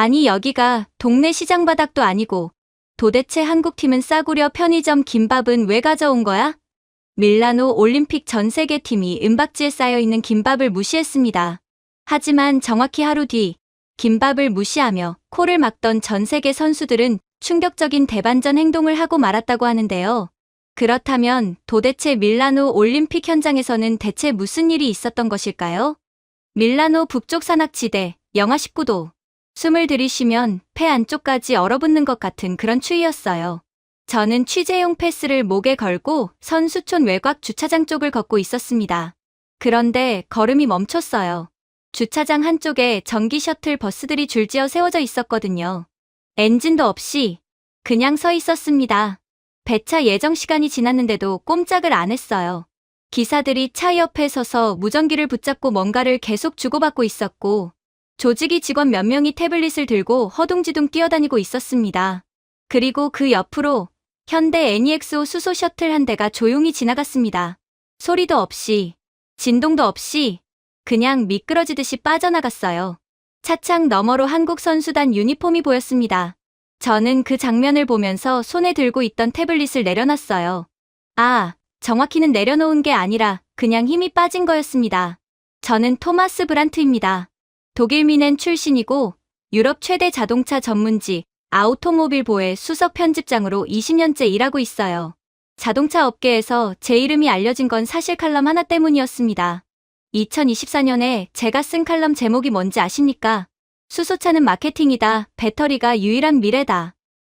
아니 여기가 동네 시장 바닥도 아니고 도대체 한국팀은 싸구려 편의점 김밥은 왜 가져온 거야? 밀라노 올림픽 전 세계팀이 은박지에 쌓여있는 김밥을 무시했습니다. 하지만 정확히 하루 뒤 김밥을 무시하며 코를 막던 전 세계 선수들은 충격적인 대반전 행동을 하고 말았다고 하는데요. 그렇다면 도대체 밀라노 올림픽 현장에서는 대체 무슨 일이 있었던 것일까요? 밀라노 북쪽 산악지대, 영하 19도. 숨을 들이쉬면 폐 안쪽까지 얼어붙는 것 같은 그런 추위였어요. 저는 취재용 패스를 목에 걸고 선수촌 외곽 주차장 쪽을 걷고 있었습니다. 그런데 걸음이 멈췄어요. 주차장 한쪽에 전기 셔틀 버스들이 줄지어 세워져 있었거든요. 엔진도 없이 그냥 서 있었습니다. 배차 예정 시간이 지났는데도 꼼짝을 안 했어요. 기사들이 차 옆에 서서 무전기를 붙잡고 뭔가를 계속 주고받고 있었고 조직이 직원 몇 명이 태블릿을 들고 허둥지둥 뛰어다니고 있었습니다. 그리고 그 옆으로 현대 NEXO 수소 셔틀 한 대가 조용히 지나갔습니다. 소리도 없이, 진동도 없이 그냥 미끄러지듯이 빠져나갔어요. 차창 너머로 한국 선수단 유니폼이 보였습니다. 저는 그 장면을 보면서 손에 들고 있던 태블릿을 내려놨어요. 아, 정확히는 내려놓은 게 아니라 그냥 힘이 빠진 거였습니다. 저는 토마스 브란트입니다. 독일 미넨 출신이고 유럽 최대 자동차 전문지 아우토모빌보의 수석 편집장으로 20년째 일하고 있어요. 자동차 업계에서 제 이름이 알려진 건 사실 칼럼 하나 때문이었습니다. 2024년에 제가 쓴 칼럼 제목이 뭔지 아십니까? 수소차는 마케팅이다. 배터리가 유일한 미래다.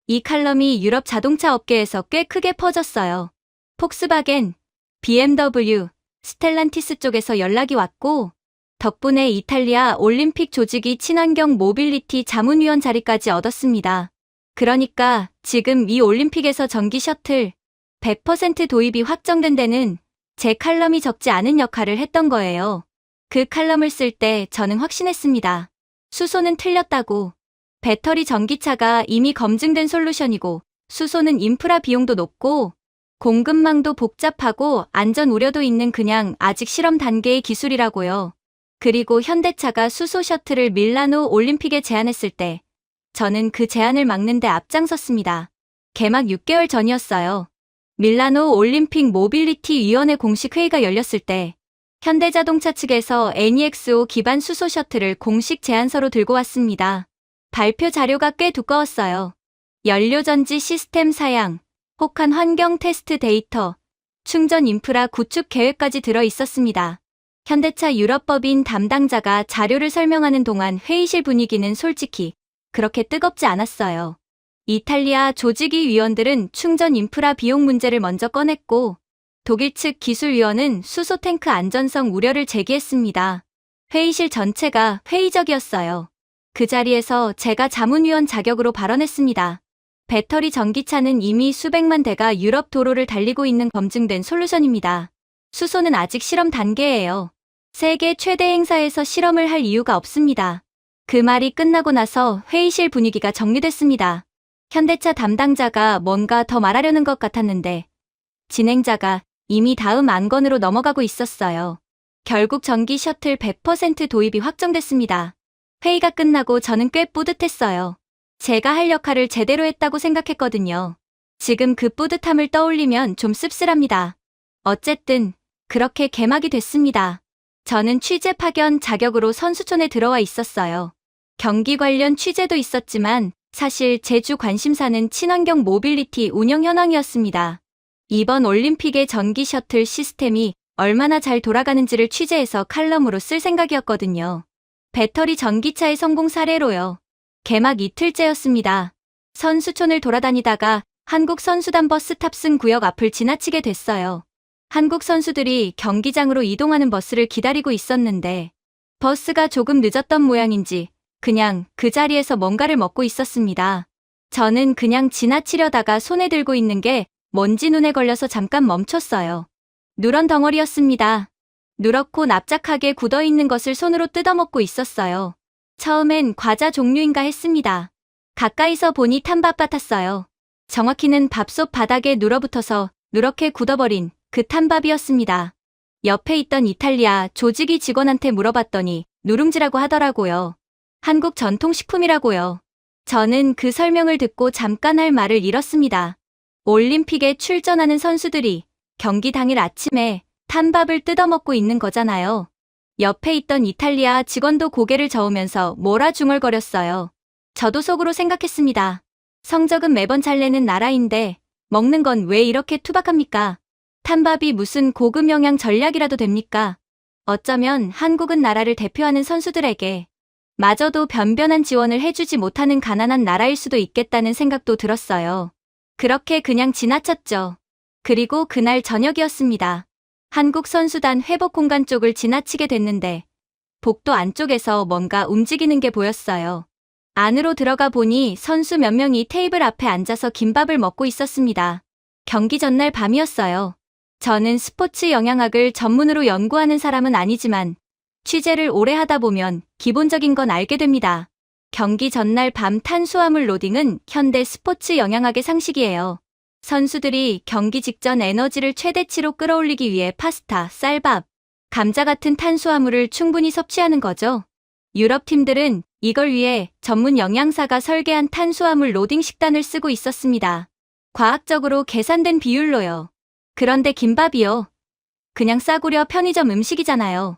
이 칼럼이 유럽 자동차 업계에서 꽤 크게 퍼졌어요. 폭스바겐, BMW, 스텔란티스 쪽에서 연락이 왔고 덕분에 이탈리아 올림픽 조직이 친환경 모빌리티 자문위원 자리까지 얻었습니다. 그러니까 지금 이 올림픽에서 전기 셔틀 100% 도입이 확정된 데는 제 칼럼이 적지 않은 역할을 했던 거예요. 그 칼럼을 쓸 때 저는 확신했습니다. 수소는 틀렸다고. 배터리 전기차가 이미 검증된 솔루션이고 수소는 인프라 비용도 높고 공급망도 복잡하고 안전 우려도 있는 그냥 아직 실험 단계의 기술이라고요. 그리고 현대차가 수소 셔틀을 밀라노 올림픽에 제안했을 때 저는 그 제안을 막는 데 앞장섰습니다. 개막 6개월 전이었어요. 밀라노 올림픽 모빌리티 위원회 공식 회의가 열렸을 때 현대자동차 측에서 NEXO 기반 수소 셔틀을 공식 제안서로 들고 왔습니다. 발표 자료가 꽤 두꺼웠어요. 연료전지 시스템 사양, 혹한 환경 테스트 데이터, 충전 인프라 구축 계획까지 들어 있었습니다. 현대차 유럽법인 담당자가 자료를 설명하는 동안 회의실 분위기는 솔직히 그렇게 뜨겁지 않았어요. 이탈리아 조직위 위원들은 충전 인프라 비용 문제를 먼저 꺼냈고 독일 측 기술위원은 수소 탱크 안전성 우려를 제기했습니다. 회의실 전체가 회의적이었어요. 그 자리에서 제가 자문위원 자격으로 발언했습니다. 배터리 전기차는 이미 수백만 대가 유럽 도로를 달리고 있는 검증된 솔루션입니다. 수소는 아직 실험 단계예요. 세계 최대 행사에서 실험을 할 이유가 없습니다. 그 말이 끝나고 나서 회의실 분위기가 정리됐습니다. 현대차 담당자가 뭔가 더 말하려는 것 같았는데 진행자가 이미 다음 안건으로 넘어가고 있었어요. 결국 전기 셔틀 100% 도입이 확정됐습니다. 회의가 끝나고 저는 꽤 뿌듯했어요. 제가 할 역할을 제대로 했다고 생각했거든요. 지금 그 뿌듯함을 떠올리면 좀 씁쓸합니다. 어쨌든 그렇게 개막이 됐습니다. 저는 취재 파견 자격으로 선수촌에 들어와 있었어요. 경기 관련 취재도 있었지만 사실 제 주 관심사는 친환경 모빌리티 운영 현황이었습니다. 이번 올림픽의 전기 셔틀 시스템이 얼마나 잘 돌아가는지를 취재해서 칼럼으로 쓸 생각이었거든요. 배터리 전기차의 성공 사례로요. 개막 이틀째였습니다. 선수촌을 돌아다니다가 한국 선수단 버스 탑승 구역 앞을 지나치게 됐어요. 한국 선수들이 경기장으로 이동하는 버스를 기다리고 있었는데 버스가 조금 늦었던 모양인지 그냥 그 자리에서 뭔가를 먹고 있었습니다. 저는 그냥 지나치려다가 손에 들고 있는 게 먼지 눈에 걸려서 잠깐 멈췄어요. 누런 덩어리였습니다. 누렇고 납작하게 굳어있는 것을 손으로 뜯어먹고 있었어요. 처음엔 과자 종류인가 했습니다. 가까이서 보니 탄밥 같았어요. 정확히는 밥솥 바닥에 눌어붙어서 누렇게 굳어버린 그 탄밥이었습니다. 옆에 있던 이탈리아 조직위 직원한테 물어봤더니 누룽지라고 하더라고요. 한국 전통식품이라고요. 저는 그 설명을 듣고 잠깐 할 말을 잃었습니다. 올림픽에 출전하는 선수들이 경기 당일 아침에 탄밥을 뜯어먹고 있는 거잖아요. 옆에 있던 이탈리아 직원도 고개를 저으면서 뭐라 중얼거렸어요. 저도 속으로 생각했습니다. 성적은 매번 잘 내는 나라인데 먹는 건 왜 이렇게 투박합니까? 탄밥이 무슨 고급 영양 전략이라도 됩니까? 어쩌면 한국은 나라를 대표하는 선수들에게 마저도 변변한 지원을 해주지 못하는 가난한 나라일 수도 있겠다는 생각도 들었어요. 그렇게 그냥 지나쳤죠. 그리고 그날 저녁이었습니다. 한국 선수단 회복 공간 쪽을 지나치게 됐는데 복도 안쪽에서 뭔가 움직이는 게 보였어요. 안으로 들어가 보니 선수 몇 명이 테이블 앞에 앉아서 김밥을 먹고 있었습니다. 경기 전날 밤이었어요. 저는 스포츠 영양학을 전문으로 연구하는 사람은 아니지만 취재를 오래 하다 보면 기본적인 건 알게 됩니다. 경기 전날 밤 탄수화물 로딩은 현대 스포츠 영양학의 상식이에요. 선수들이 경기 직전 에너지를 최대치로 끌어올리기 위해 파스타, 쌀밥, 감자 같은 탄수화물을 충분히 섭취하는 거죠. 유럽 팀들은 이걸 위해 전문 영양사가 설계한 탄수화물 로딩 식단을 쓰고 있었습니다. 과학적으로 계산된 비율로요. 그런데 김밥이요. 그냥 싸구려 편의점 음식이잖아요.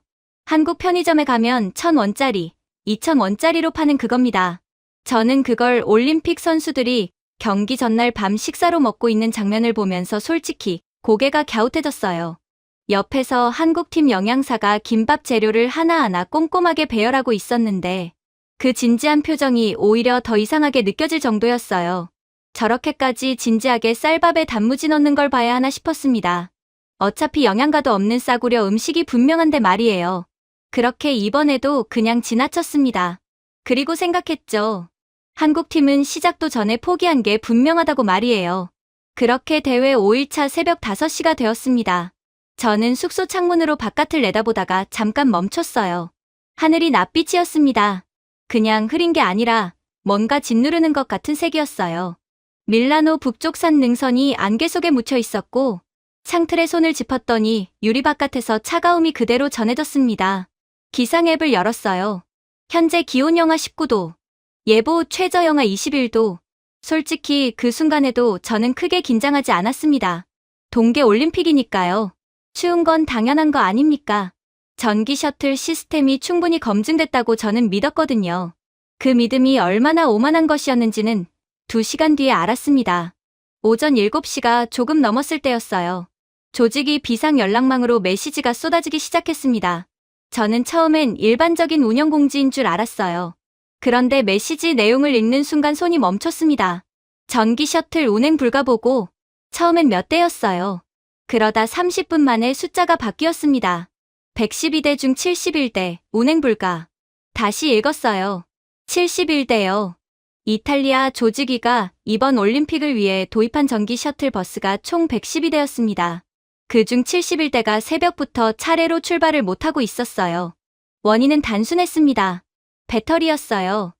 한국 편의점에 가면 1,000원짜리, 2,000원짜리로 파는 그겁니다. 저는 그걸 올림픽 선수들이 경기 전날 밤 식사로 먹고 있는 장면을 보면서 솔직히 고개가 갸웃해졌어요. 옆에서 한국팀 영양사가 김밥 재료를 하나하나 꼼꼼하게 배열하고 있었는데 그 진지한 표정이 오히려 더 이상하게 느껴질 정도였어요. 저렇게까지 진지하게 쌀밥에 단무지 넣는 걸 봐야 하나 싶었습니다. 어차피 영양가도 없는 싸구려 음식이 분명한데 말이에요. 그렇게 이번에도 그냥 지나쳤습니다. 그리고 생각했죠. 한국팀은 시작도 전에 포기한 게 분명하다고 말이에요. 그렇게 대회 5일차 새벽 5시가 되었습니다. 저는 숙소 창문으로 바깥을 내다보다가 잠깐 멈췄어요. 하늘이 낯빛이었습니다. 그냥 흐린 게 아니라 뭔가 짓누르는 것 같은 색이었어요. 밀라노 북쪽 산 능선이 안개 속에 묻혀 있었고 창틀에 손을 짚었더니 유리 바깥에서 차가움이 그대로 전해졌습니다. 기상 앱을 열었어요. 현재 기온 영하 19도, 예보 최저 영하 21도. 솔직히 그 순간에도 저는 크게 긴장하지 않았습니다. 동계 올림픽이니까요. 추운 건 당연한 거 아닙니까? 전기 셔틀 시스템이 충분히 검증됐다고 저는 믿었거든요. 그 믿음이 얼마나 오만한 것이었는지는 2시간 뒤에 알았습니다. 오전 7시가 조금 넘었을 때였어요. 조직이 비상 연락망으로 메시지가 쏟아지기 시작했습니다. 저는 처음엔 일반적인 운영 공지인 줄 알았어요. 그런데 메시지 내용을 읽는 순간 손이 멈췄습니다. 전기 셔틀 운행 불가 보고 처음엔 몇 대였어요. 그러다 30분 만에 숫자가 바뀌었습니다. 112대 중 71대, 운행 불가. 다시 읽었어요. 71대요. 이탈리아 조직위가 이번 올림픽을 위해 도입한 전기 셔틀 버스가 총 112대였습니다. 그중 71대가 새벽부터 차례로 출발을 못하고 있었어요. 원인은 단순했습니다. 배터리였어요.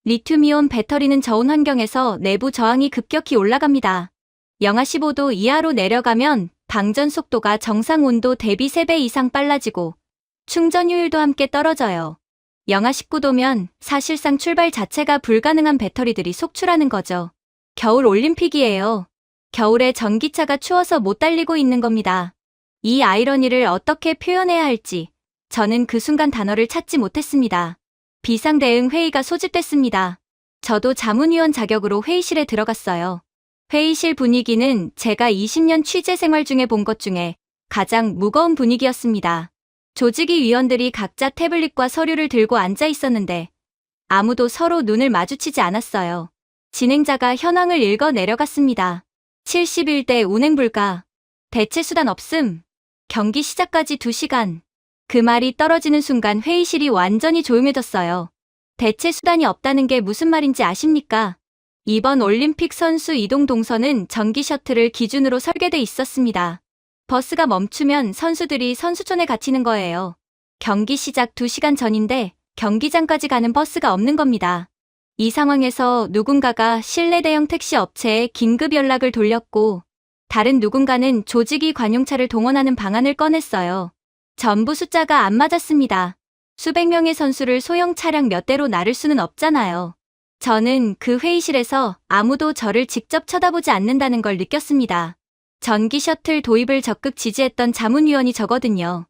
리튬이온 배터리는 저온 환경에서 내부 저항이 급격히 올라갑니다. 영하 15도 이하로 내려가면 방전 속도가 정상 온도 대비 3배 이상 빨라지고 충전 효율도 함께 떨어져요. 영하 19도면 사실상 출발 자체가 불가능한 배터리들이 속출하는 거죠. 겨울 올림픽이에요. 겨울에 전기차가 추워서 못 달리고 있는 겁니다. 이 아이러니를 어떻게 표현해야 할지 저는 그 순간 단어를 찾지 못했습니다. 비상대응 회의가 소집됐습니다. 저도 자문위원 자격으로 회의실에 들어갔어요. 회의실 분위기는 제가 20년 취재 생활 중에 본 것 중에 가장 무거운 분위기였습니다. 조직위 위원들이 각자 태블릿과 서류를 들고 앉아 있었는데 아무도 서로 눈을 마주치지 않았어요. 진행자가 현황을 읽어 내려갔습니다. 71대 운행 불가. 대체 수단 없음. 경기 시작까지 2시간. 그 말이 떨어지는 순간 회의실이 완전히 조용해졌어요. 대체 수단이 없다는 게 무슨 말인지 아십니까? 이번 올림픽 선수 이동 동선은 전기 셔틀을 기준으로 설계돼 있었습니다. 버스가 멈추면 선수들이 선수촌에 갇히는 거예요. 경기 시작 2시간 전인데 경기장까지 가는 버스가 없는 겁니다. 이 상황에서 누군가가 실내 대형 택시 업체에 긴급 연락을 돌렸고 다른 누군가는 조직위 관용차를 동원하는 방안을 꺼냈어요. 전부 숫자가 안 맞았습니다. 수백 명의 선수를 소형 차량 몇 대로 나를 수는 없잖아요. 저는 그 회의실에서 아무도 저를 직접 쳐다보지 않는다는 걸 느꼈습니다. 전기 셔틀 도입을 적극 지지했던 자문위원이 저거든요.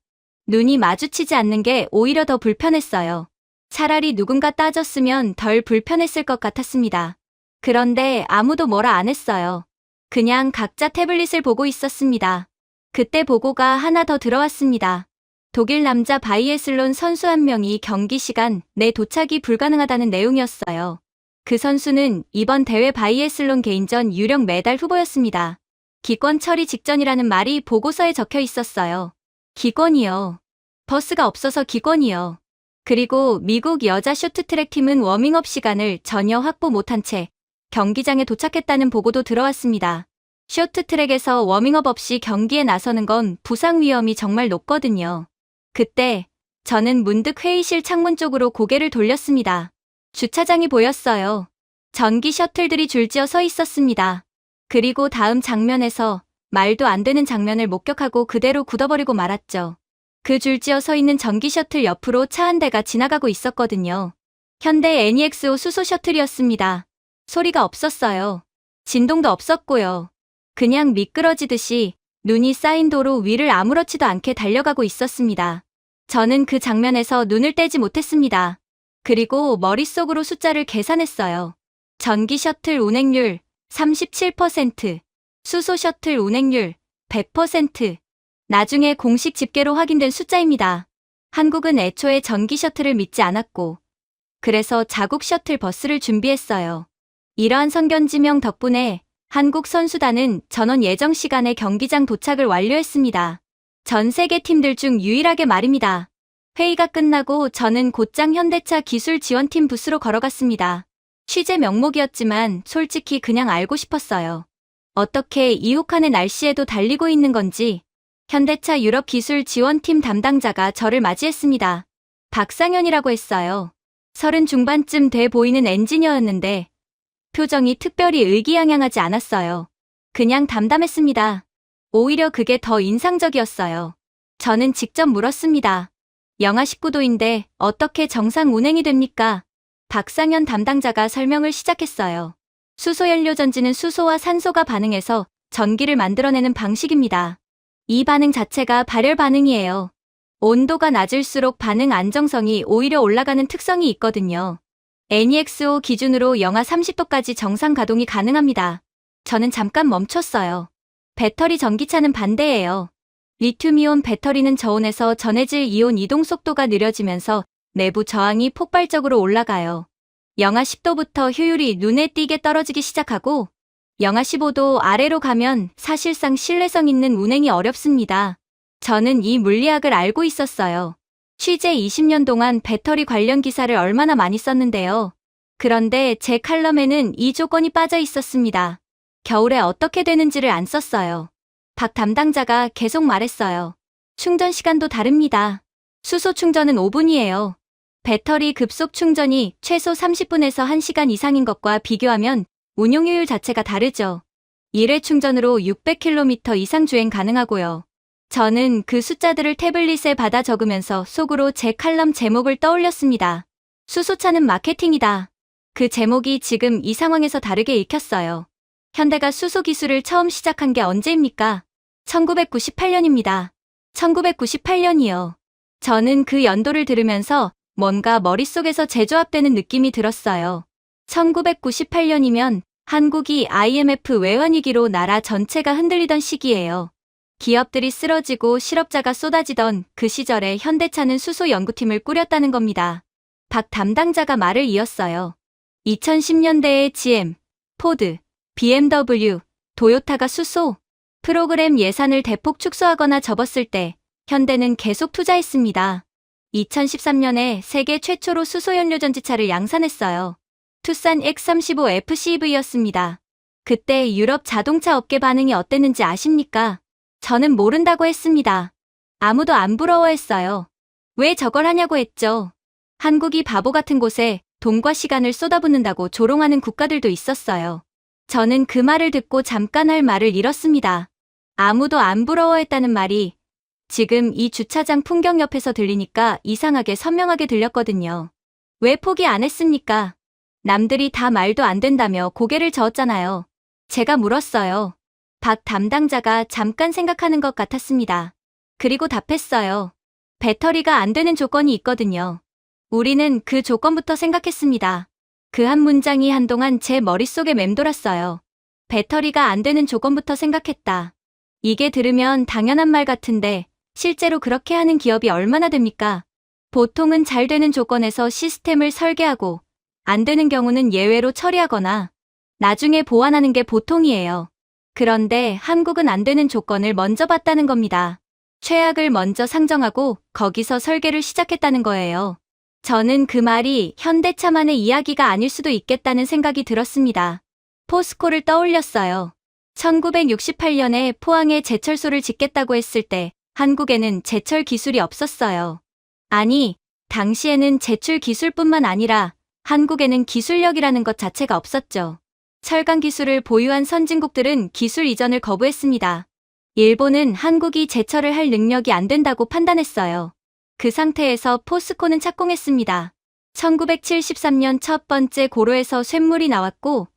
눈이 마주치지 않는 게 오히려 더 불편했어요. 차라리 누군가 따졌으면 덜 불편했을 것 같았습니다. 그런데 아무도 뭐라 안 했어요. 그냥 각자 태블릿을 보고 있었습니다. 그때 보고가 하나 더 들어왔습니다. 독일 남자 바이애슬론 선수 한 명이 경기 시간 내 도착이 불가능하다는 내용이었어요. 그 선수는 이번 대회 바이애슬론 개인전 유력 메달 후보였습니다. 기권 처리 직전이라는 말이 보고서에 적혀 있었어요. 기권이요. 버스가 없어서 기권이요. 그리고 미국 여자 쇼트트랙 팀은 워밍업 시간을 전혀 확보 못한 채 경기장에 도착했다는 보고도 들어왔습니다. 쇼트트랙에서 워밍업 없이 경기에 나서는 건 부상 위험이 정말 높거든요. 그때 저는 문득 회의실 창문 쪽으로 고개를 돌렸습니다. 주차장이 보였어요. 전기 셔틀들이 줄지어 서 있었습니다. 그리고 다음 장면에서 말도 안 되는 장면을 목격하고 그대로 굳어버리고 말았죠. 그 줄지어 서 있는 전기 셔틀 옆으로 차 한 대가 지나가고 있었거든요. 현대 NEXO 수소 셔틀이었습니다. 소리가 없었어요. 진동도 없었고요. 그냥 미끄러지듯이 눈이 쌓인 도로 위를 아무렇지도 않게 달려가고 있었습니다. 저는 그 장면에서 눈을 떼지 못했습니다. 그리고 머릿속으로 숫자를 계산했어요. 전기 셔틀 운행률 37%, 수소 셔틀 운행률 100%. 나중에 공식 집계로 확인된 숫자입니다. 한국은 애초에 전기 셔틀을 믿지 않았고, 그래서 자국 셔틀 버스를 준비했어요. 이러한 선견지명 덕분에 한국 선수단은 전원 예정 시간에 경기장 도착을 완료했습니다. 전 세계 팀들 중 유일하게 말입니다. 회의가 끝나고 저는 곧장 현대차 기술 지원팀 부스로 걸어갔습니다. 취재 명목이었지만 솔직히 그냥 알고 싶었어요. 어떻게 이 혹한의 날씨에도 달리고 있는 건지. 현대차 유럽 기술 지원팀 담당자가 저를 맞이했습니다. 박상현이라고 했어요. 30 중반쯤 돼 보이는 엔지니어였는데 표정이 특별히 의기양양하지 않았어요. 그냥 담담했습니다. 오히려 그게 더 인상적이었어요. 저는 직접 물었습니다. 영하 19도인데 어떻게 정상 운행이 됩니까? 박상현 담당자가 설명을 시작했어요. 수소연료 전지는 수소와 산소가 반응해서 전기를 만들어내는 방식입니다. 이 반응 자체가 발열 반응이에요. 온도가 낮을수록 반응 안정성이 오히려 올라가는 특성이 있거든요. NEXO 기준으로 영하 30도까지 정상 가동이 가능합니다. 저는 잠깐 멈췄어요. 배터리 전기차는 반대예요. 리튬이온 배터리는 저온에서 전해질 이온 이동 속도가 느려지면서 내부 저항이 폭발적으로 올라가요. 영하 10도부터 효율이 눈에 띄게 떨어지기 시작하고 영하 15도 아래로 가면 사실상 신뢰성 있는 운행이 어렵습니다. 저는 이 물리학을 알고 있었어요. 취재 20년 동안 배터리 관련 기사를 얼마나 많이 썼는데요. 그런데 제 칼럼에는 이 조건이 빠져 있었습니다. 겨울에 어떻게 되는지를 안 썼어요. 박 담당자가 계속 말했어요. 충전 시간도 다릅니다. 수소 충전은 5분이에요. 배터리 급속 충전이 최소 30분에서 1시간 이상인 것과 비교하면 운용효율 자체가 다르죠. 1회 충전으로 600km 이상 주행 가능하고요. 저는 그 숫자들을 태블릿에 받아 적으면서 속으로 제 칼럼 제목을 떠올렸습니다. 수소차는 마케팅이다. 그 제목이 지금 이 상황에서 다르게 읽혔어요. 현대가 수소 기술을 처음 시작한 게 언제입니까? 1998년입니다. 1998년이요. 저는 그 연도를 들으면서 뭔가 머릿속에서 재조합되는 느낌이 들었어요. 1998년이면 한국이 IMF 외환위기로 나라 전체가 흔들리던 시기예요. 기업들이 쓰러지고 실업자가 쏟아지던 그 시절에 현대차는 수소 연구팀을 꾸렸다는 겁니다. 박 담당자가 말을 이었어요. 2010년대에 GM, 포드, BMW, 도요타가 수소 프로그램 예산을 대폭 축소하거나 접었을 때 현대는 계속 투자했습니다. 2013년에 세계 최초로 수소연료 전지차를 양산했어요. 투싼 X35FCV였습니다. 그때 유럽 자동차 업계 반응이 어땠는지 아십니까? 저는 모른다고 했습니다. 아무도 안 부러워했어요. 왜 저걸 하냐고 했죠. 한국이 바보 같은 곳에 돈과 시간을 쏟아붓는다고 조롱하는 국가들도 있었어요. 저는 그 말을 듣고 잠깐 할 말을 잃었습니다. 아무도 안 부러워했다는 말이 지금 이 주차장 풍경 옆에서 들리니까 이상하게 선명하게 들렸거든요. 왜 포기 안 했습니까? 남들이 다 말도 안 된다며 고개를 저었잖아요. 제가 물었어요. 박 담당자가 잠깐 생각하는 것 같았습니다. 그리고 답했어요. 배터리가 안 되는 조건이 있거든요. 우리는 그 조건부터 생각했습니다. 그 한 문장이 한동안 제 머릿속에 맴돌았어요. 배터리가 안 되는 조건부터 생각했다. 이게 들으면 당연한 말 같은데 실제로 그렇게 하는 기업이 얼마나 됩니까? 보통은 잘 되는 조건에서 시스템을 설계하고 안 되는 경우는 예외로 처리하거나 나중에 보완하는 게 보통이에요. 그런데 한국은 안 되는 조건을 먼저 봤다는 겁니다. 최악을 먼저 상정하고 거기서 설계를 시작했다는 거예요. 저는 그 말이 현대차만의 이야기가 아닐 수도 있겠다는 생각이 들었습니다. 포스코를 떠올렸어요. 1968년에 포항에 제철소를 짓겠다고 했을 때 한국에는 제철 기술이 없었어요. 아니, 당시에는 제출 기술뿐만 아니라 한국에는 기술력이라는 것 자체가 없었죠. 철강 기술을 보유한 선진국들은 기술 이전을 거부했습니다. 일본은 한국이 제철을 할 능력이 안 된다고 판단했어요. 그 상태에서 포스코는 착공했습니다. 1973년 첫 번째 고로에서 쇳물이 나왔고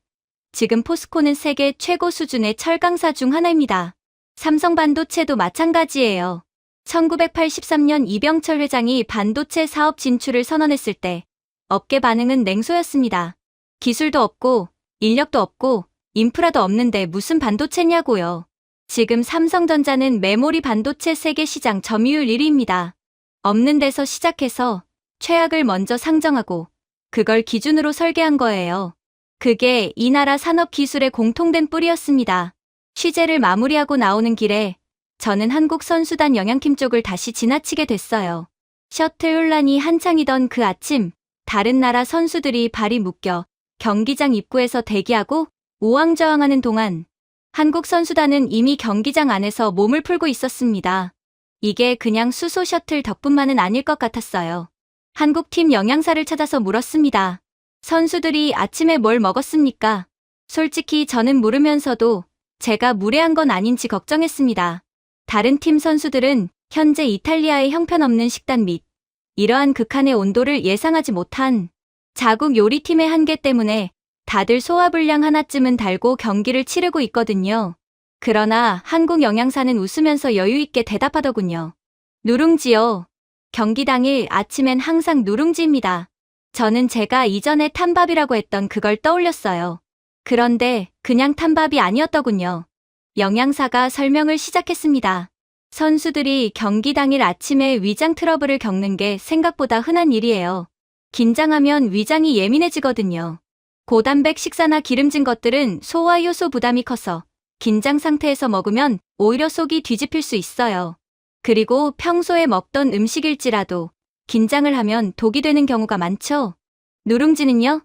지금 포스코는 세계 최고 수준의 철강사 중 하나입니다. 삼성반도체도 마찬가지예요. 1983년 이병철 회장이 반도체 사업 진출을 선언했을 때 업계 반응은 냉소였습니다. 기술도 없고 인력도 없고 인프라도 없는데 무슨 반도체냐고요. 지금 삼성전자는 메모리 반도체 세계 시장 점유율 1위입니다. 없는 데서 시작해서 최악을 먼저 상정하고 그걸 기준으로 설계한 거예요. 그게 이 나라 산업 기술의 공통된 뿌리였습니다. 취재를 마무리하고 나오는 길에 저는 한국 선수단 영양팀 쪽을 다시 지나치게 됐어요. 셔틀 혼란이 한창이던 그 아침, 다른 나라 선수들이 발이 묶여 경기장 입구에서 대기하고 우왕좌왕하는 동안 한국 선수단은 이미 경기장 안에서 몸을 풀고 있었습니다. 이게 그냥 수소 셔틀 덕분만은 아닐 것 같았어요. 한국팀 영양사를 찾아서 물었습니다. 선수들이 아침에 뭘 먹었습니까? 솔직히 저는 물으면서도 제가 무례한 건 아닌지 걱정했습니다. 다른 팀 선수들은 현재 이탈리아의 형편없는 식단 및 이러한 극한의 온도를 예상하지 못한 자국 요리팀의 한계 때문에 다들 소화불량 하나쯤은 달고 경기를 치르고 있거든요. 그러나 한국 영양사는 웃으면서 여유있게 대답하더군요. 누룽지요. 경기 당일 아침엔 항상 누룽지입니다. 저는 제가 이전에 탄밥이라고 했던 그걸 떠올렸어요. 그런데 그냥 탄밥이 아니었더군요. 영양사가 설명을 시작했습니다. 선수들이 경기 당일 아침에 위장 트러블을 겪는 게 생각보다 흔한 일이에요. 긴장하면 위장이 예민해지거든요. 고단백 식사나 기름진 것들은 소화 효소 부담이 커서 긴장 상태에서 먹으면 오히려 속이 뒤집힐 수 있어요. 그리고 평소에 먹던 음식일지라도 긴장을 하면 독이 되는 경우가 많죠. 누룽지는요?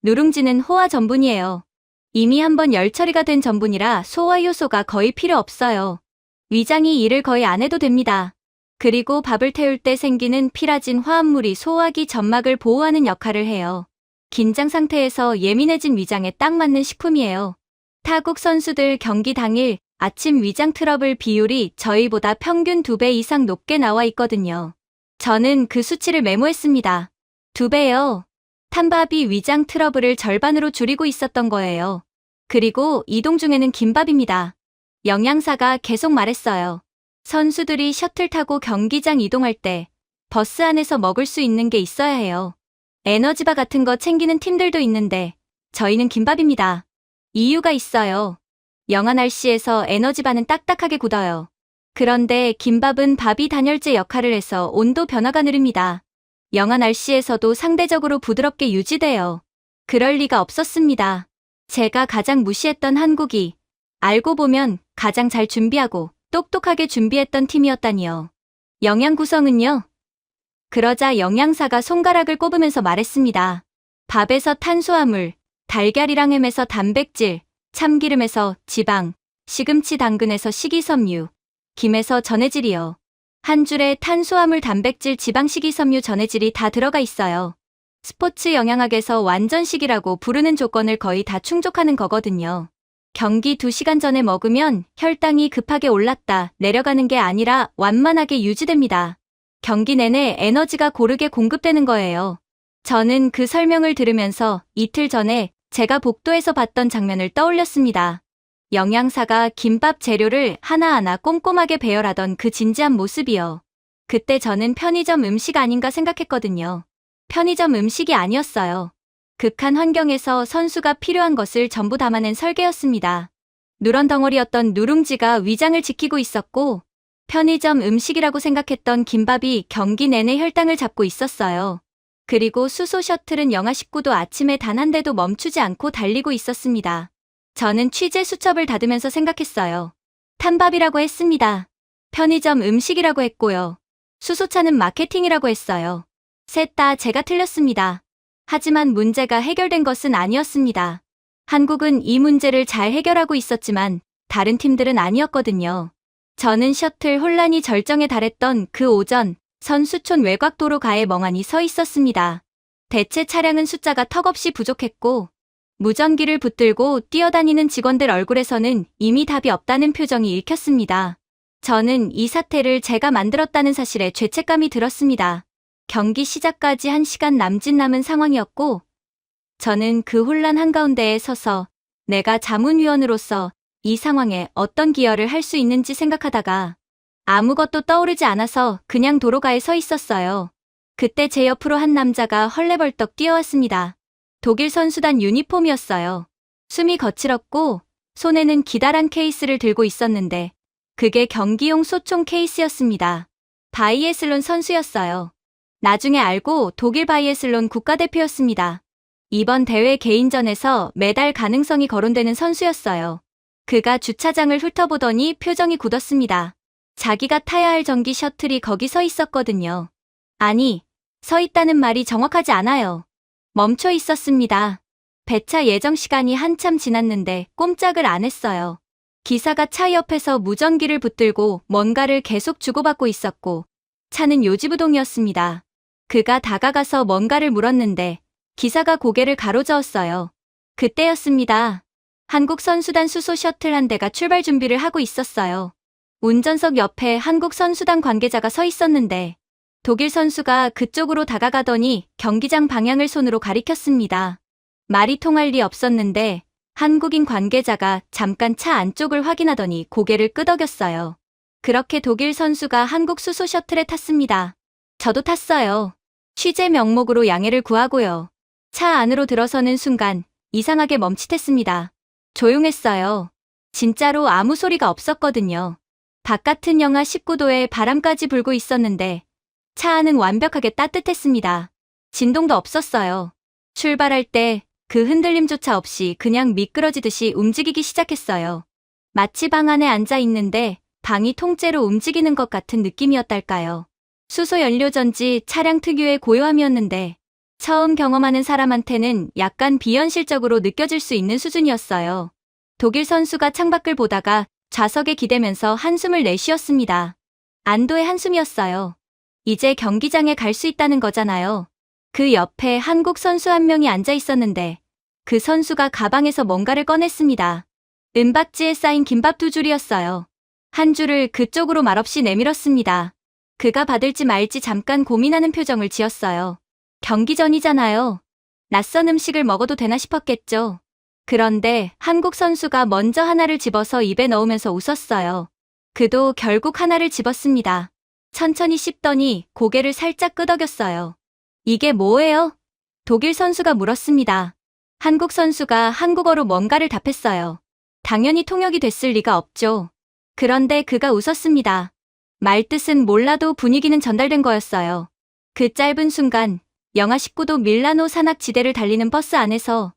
누룽지는 호화 전분이에요. 이미 한번 열 처리가 된 전분이라 소화 효소가 거의 필요 없어요. 위장이 일을 거의 안 해도 됩니다. 그리고 밥을 태울 때 생기는 피라진 화합물이 소화기 점막을 보호하는 역할을 해요. 긴장 상태에서 예민해진 위장에 딱 맞는 식품이에요. 타국 선수들 경기 당일 아침 위장 트러블 비율이 저희보다 평균 2배 이상 높게 나와 있거든요. 저는 그 수치를 메모했습니다. 2배요. 탄밥이 위장 트러블을 절반으로 줄이고 있었던 거예요. 그리고 이동 중에는 김밥입니다. 영양사가 계속 말했어요. 선수들이 셔틀 타고 경기장 이동할 때 버스 안에서 먹을 수 있는 게 있어야 해요. 에너지바 같은 거 챙기는 팀들도 있는데 저희는 김밥입니다. 이유가 있어요. 영하 날씨에서 에너지바는 딱딱하게 굳어요. 그런데 김밥은 밥이 단열재 역할을 해서 온도 변화가 느립니다. 영하 날씨에서도 상대적으로 부드럽게 유지돼요. 그럴 리가 없었습니다. 제가 가장 무시했던 한국이 알고 보면 가장 잘 준비하고 똑똑하게 준비했던 팀이었다니요. 영양 구성은요? 그러자 영양사가 손가락을 꼽으면서 말했습니다. 밥에서 탄수화물, 달걀이랑 햄에서 단백질, 참기름에서 지방, 시금치 당근에서 식이섬유, 김에서 전해질이요. 한 줄에 탄수화물, 단백질, 지방, 식이섬유, 전해질이 다 들어가 있어요. 스포츠 영양학에서 완전식이라고 부르는 조건을 거의 다 충족하는 거거든요. 경기 2시간 전에 먹으면 혈당이 급하게 올랐다 내려가는 게 아니라 완만하게 유지됩니다. 경기 내내 에너지가 고르게 공급되는 거예요. 저는 그 설명을 들으면서 이틀 전에 제가 복도에서 봤던 장면을 떠올렸습니다. 영양사가 김밥 재료를 하나하나 꼼꼼하게 배열하던 그 진지한 모습이요. 그때 저는 편의점 음식 아닌가 생각했거든요. 편의점 음식이 아니었어요. 극한 환경에서 선수가 필요한 것을 전부 담아낸 설계였습니다. 누런 덩어리였던 누룽지가 위장을 지키고 있었고, 편의점 음식이라고 생각했던 김밥이 경기 내내 혈당을 잡고 있었어요. 그리고 수소 셔틀은 영하 19도 아침에 단 한 대도 멈추지 않고 달리고 있었습니다. 저는 취재 수첩을 닫으면서 생각했어요. 탐밥이라고 했습니다. 편의점 음식이라고 했고요. 수소차는 마케팅이라고 했어요. 셋 다 제가 틀렸습니다. 하지만 문제가 해결된 것은 아니었습니다. 한국은 이 문제를 잘 해결하고 있었지만 다른 팀들은 아니었거든요. 저는 셔틀 혼란이 절정에 달했던 그 오전, 선수촌 외곽도로가에 멍하니 서 있었습니다. 대체 차량은 숫자가 턱없이 부족했고, 무전기를 붙들고 뛰어다니는 직원들 얼굴에서는 이미 답이 없다는 표정이 읽혔습니다. 저는 이 사태를 제가 만들었다는 사실에 죄책감이 들었습니다. 경기 시작까지 1시간 남짓 남은 상황이었고, 저는 그 혼란 한가운데에 서서 내가 자문위원으로서 이 상황에 어떤 기여를 할 수 있는지 생각하다가 아무것도 떠오르지 않아서 그냥 도로가에 서 있었어요. 그때 제 옆으로 한 남자가 헐레벌떡 뛰어왔습니다. 독일 선수단 유니폼이었어요. 숨이 거칠었고 손에는 기다란 케이스를 들고 있었는데 그게 경기용 소총 케이스였습니다. 바이애슬론 선수였어요. 나중에 알고 독일 바이애슬론 국가대표였습니다. 이번 대회 개인전에서 메달 가능성이 거론되는 선수였어요. 그가 주차장을 훑어보더니 표정이 굳었습니다. 자기가 타야 할 전기 셔틀이 거기 서 있었거든요. 아니, 서 있다는 말이 정확하지 않아요. 멈춰 있었습니다. 배차 예정 시간이 한참 지났는데 꼼짝을 안 했어요. 기사가 차 옆에서 무전기를 붙들고 뭔가를 계속 주고받고 있었고 차는 요지부동이었습니다. 그가 다가가서 뭔가를 물었는데 기사가 고개를 가로저었어요. 그때였습니다. 한국 선수단 수소 셔틀 한 대가 출발 준비를 하고 있었어요. 운전석 옆에 한국 선수단 관계자가 서 있었는데 독일 선수가 그쪽으로 다가가더니 경기장 방향을 손으로 가리켰습니다. 말이 통할 리 없었는데 한국인 관계자가 잠깐 차 안쪽을 확인하더니 고개를 끄덕였어요. 그렇게 독일 선수가 한국 수소 셔틀에 탔습니다. 저도 탔어요. 취재 명목으로 양해를 구하고요. 차 안으로 들어서는 순간 이상하게 멈칫했습니다. 조용했어요. 진짜로 아무 소리가 없었거든요. 바깥은 영하 19도에 바람까지 불고 있었는데 차 안은 완벽하게 따뜻했습니다. 진동도 없었어요. 출발할 때 그 흔들림조차 없이 그냥 미끄러지듯이 움직이기 시작했어요. 마치 방 안에 앉아 있는데 방이 통째로 움직이는 것 같은 느낌이었달까요. 수소 연료전지 차량 특유의 고요함이었는데 처음 경험하는 사람한테는 약간 비현실적으로 느껴질 수 있는 수준이었어요. 독일 선수가 창밖을 보다가 좌석에 기대면서 한숨을 내쉬었습니다. 안도의 한숨이었어요. 이제 경기장에 갈 수 있다는 거잖아요. 그 옆에 한국 선수 한 명이 앉아 있었는데 그 선수가 가방에서 뭔가를 꺼냈습니다. 은박지에 쌓인 김밥 2줄이었어요. 한 줄을 그쪽으로 말없이 내밀었습니다. 그가 받을지 말지 잠깐 고민하는 표정을 지었어요. 경기 전이잖아요. 낯선 음식을 먹어도 되나 싶었겠죠. 그런데 한국 선수가 먼저 하나를 집어서 입에 넣으면서 웃었어요. 그도 결국 하나를 집었습니다. 천천히 씹더니 고개를 살짝 끄덕였어요. 이게 뭐예요? 독일 선수가 물었습니다. 한국 선수가 한국어로 뭔가를 답했어요. 당연히 통역이 됐을 리가 없죠. 그런데 그가 웃었습니다. 말뜻은 몰라도 분위기는 전달된 거였어요. 그 짧은 순간 영하 19도 밀라노 산악지대를 달리는 버스 안에서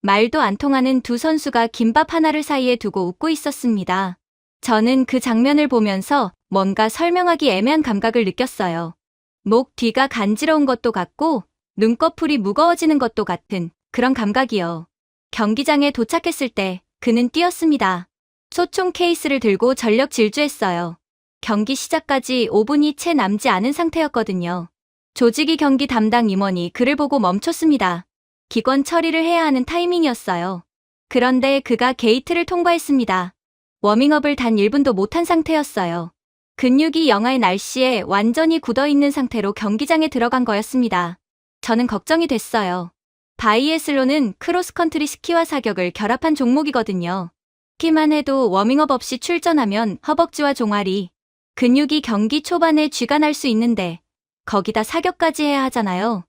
말도 안 통하는 두 선수가 김밥 하나를 사이에 두고 웃고 있었습니다. 저는 그 장면을 보면서 뭔가 설명하기 애매한 감각을 느꼈어요. 목 뒤가 간지러운 것도 같고 눈꺼풀이 무거워지는 것도 같은 그런 감각이요. 경기장에 도착했을 때 그는 뛰었습니다. 소총 케이스를 들고 전력 질주했어요. 경기 시작까지 5분이 채 남지 않은 상태였거든요. 조직위 경기 담당 임원이 그를 보고 멈췄습니다. 기권 처리를 해야 하는 타이밍이었어요. 그런데 그가 게이트를 통과했습니다. 워밍업을 단 1분도 못한 상태였어요. 근육이 영하의 날씨에 완전히 굳어있는 상태로 경기장에 들어간 거였습니다. 저는 걱정이 됐어요. 바이애슬론은 크로스컨트리 스키와 사격을 결합한 종목이거든요. 스키만 해도 워밍업 없이 출전하면 허벅지와 종아리, 근육이 경기 초반에 쥐가 날 수 있는데 거기다 사격까지 해야 하잖아요.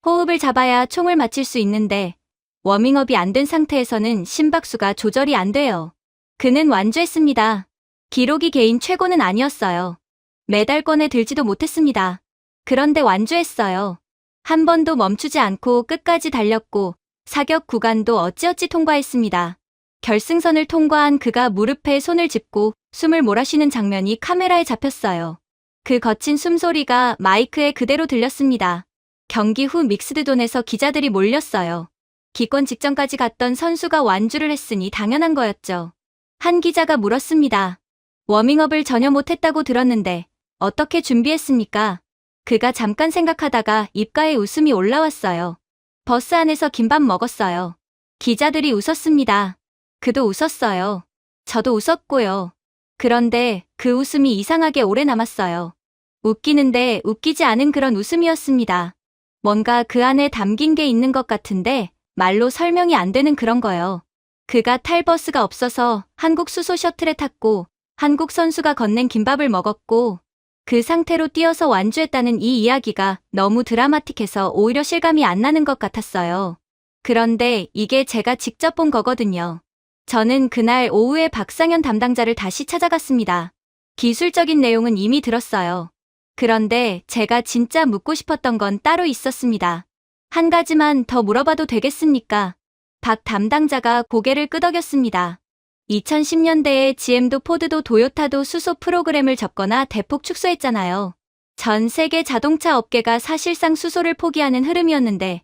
호흡을 잡아야 총을 맞힐 수 있는데 워밍업이 안 된 상태에서는 심박수가 조절이 안 돼요. 그는 완주했습니다. 기록이 개인 최고는 아니었어요. 메달권에 들지도 못했습니다. 그런데 완주했어요. 한 번도 멈추지 않고 끝까지 달렸고 사격 구간도 어찌어찌 통과했습니다. 결승선을 통과한 그가 무릎에 손을 짚고 숨을 몰아쉬는 장면이 카메라에 잡혔어요. 그 거친 숨소리가 마이크에 그대로 들렸습니다. 경기 후 믹스드존에서 기자들이 몰렸어요. 기권 직전까지 갔던 선수가 완주를 했으니 당연한 거였죠. 한 기자가 물었습니다. 워밍업을 전혀 못했다고 들었는데 어떻게 준비했습니까? 그가 잠깐 생각하다가 입가에 웃음이 올라왔어요. 버스 안에서 김밥 먹었어요. 기자들이 웃었습니다. 그도 웃었어요. 저도 웃었고요. 그런데 그 웃음이 이상하게 오래 남았어요. 웃기는데 웃기지 않은 그런 웃음이었습니다. 뭔가 그 안에 담긴 게 있는 것 같은데 말로 설명이 안 되는 그런 거요. 그가 탈 버스가 없어서 한국 수소 셔틀에 탔고 한국 선수가 건넨 김밥을 먹었고 그 상태로 뛰어서 완주했다는 이 이야기가 너무 드라마틱해서 오히려 실감이 안 나는 것 같았어요. 그런데 이게 제가 직접 본 거거든요. 저는 그날 오후에 박상현 담당자를 다시 찾아갔습니다. 기술적인 내용은 이미 들었어요. 그런데 제가 진짜 묻고 싶었던 건 따로 있었습니다. 한 가지만 더 물어봐도 되겠습니까? 박 담당자가 고개를 끄덕였습니다. 2010년대에 GM도 포드도 도요타도 수소 프로그램을 접거나 대폭 축소했잖아요. 전 세계 자동차 업계가 사실상 수소를 포기하는 흐름이었는데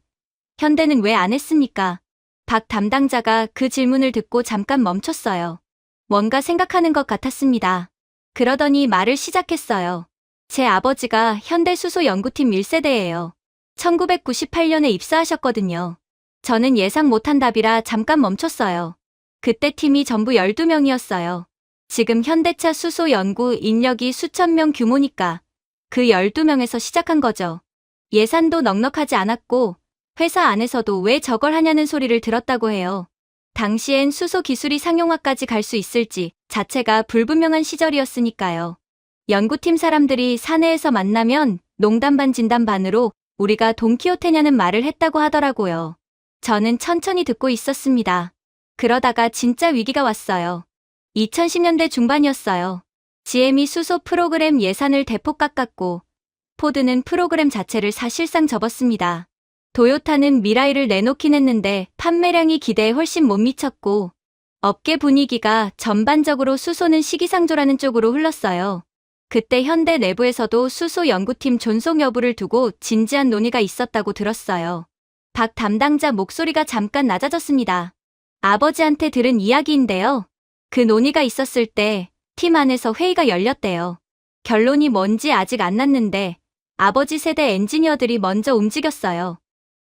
현대는 왜 안 했습니까? 박 담당자가 그 질문을 듣고 잠깐 멈췄어요. 뭔가 생각하는 것 같았습니다. 그러더니 말을 시작했어요. 제 아버지가 현대 수소 연구팀 1세대예요. 1998년에 입사하셨거든요. 저는 예상 못한 답이라 잠깐 멈췄어요. 그때 팀이 전부 12명이었어요. 지금 현대차 수소 연구 인력이 수천 명 규모니까 그 12명에서 시작한 거죠. 예산도 넉넉하지 않았고 회사 안에서도 왜 저걸 하냐는 소리를 들었다고 해요. 당시엔 수소 기술이 상용화까지 갈 수 있을지 자체가 불분명한 시절이었으니까요. 연구팀 사람들이 사내에서 만나면 농담 반 진담 반으로 우리가 돈키호테냐는 말을 했다고 하더라고요. 저는 천천히 듣고 있었습니다. 그러다가 진짜 위기가 왔어요. 2010년대 중반이었어요. GM이 수소 프로그램 예산을 대폭 깎았고 포드는 프로그램 자체를 사실상 접었습니다. 도요타는 미라이를 내놓긴 했는데 판매량이 기대에 훨씬 못 미쳤고 업계 분위기가 전반적으로 수소는 시기상조라는 쪽으로 흘렀어요. 그때 현대 내부에서도 수소 연구팀 존속 여부를 두고 진지한 논의가 있었다고 들었어요. 박 담당자 목소리가 잠깐 낮아졌습니다. 아버지한테 들은 이야기인데요. 그 논의가 있었을 때 팀 안에서 회의가 열렸대요. 결론이 뭔지 아직 안 났는데 아버지 세대 엔지니어들이 먼저 움직였어요.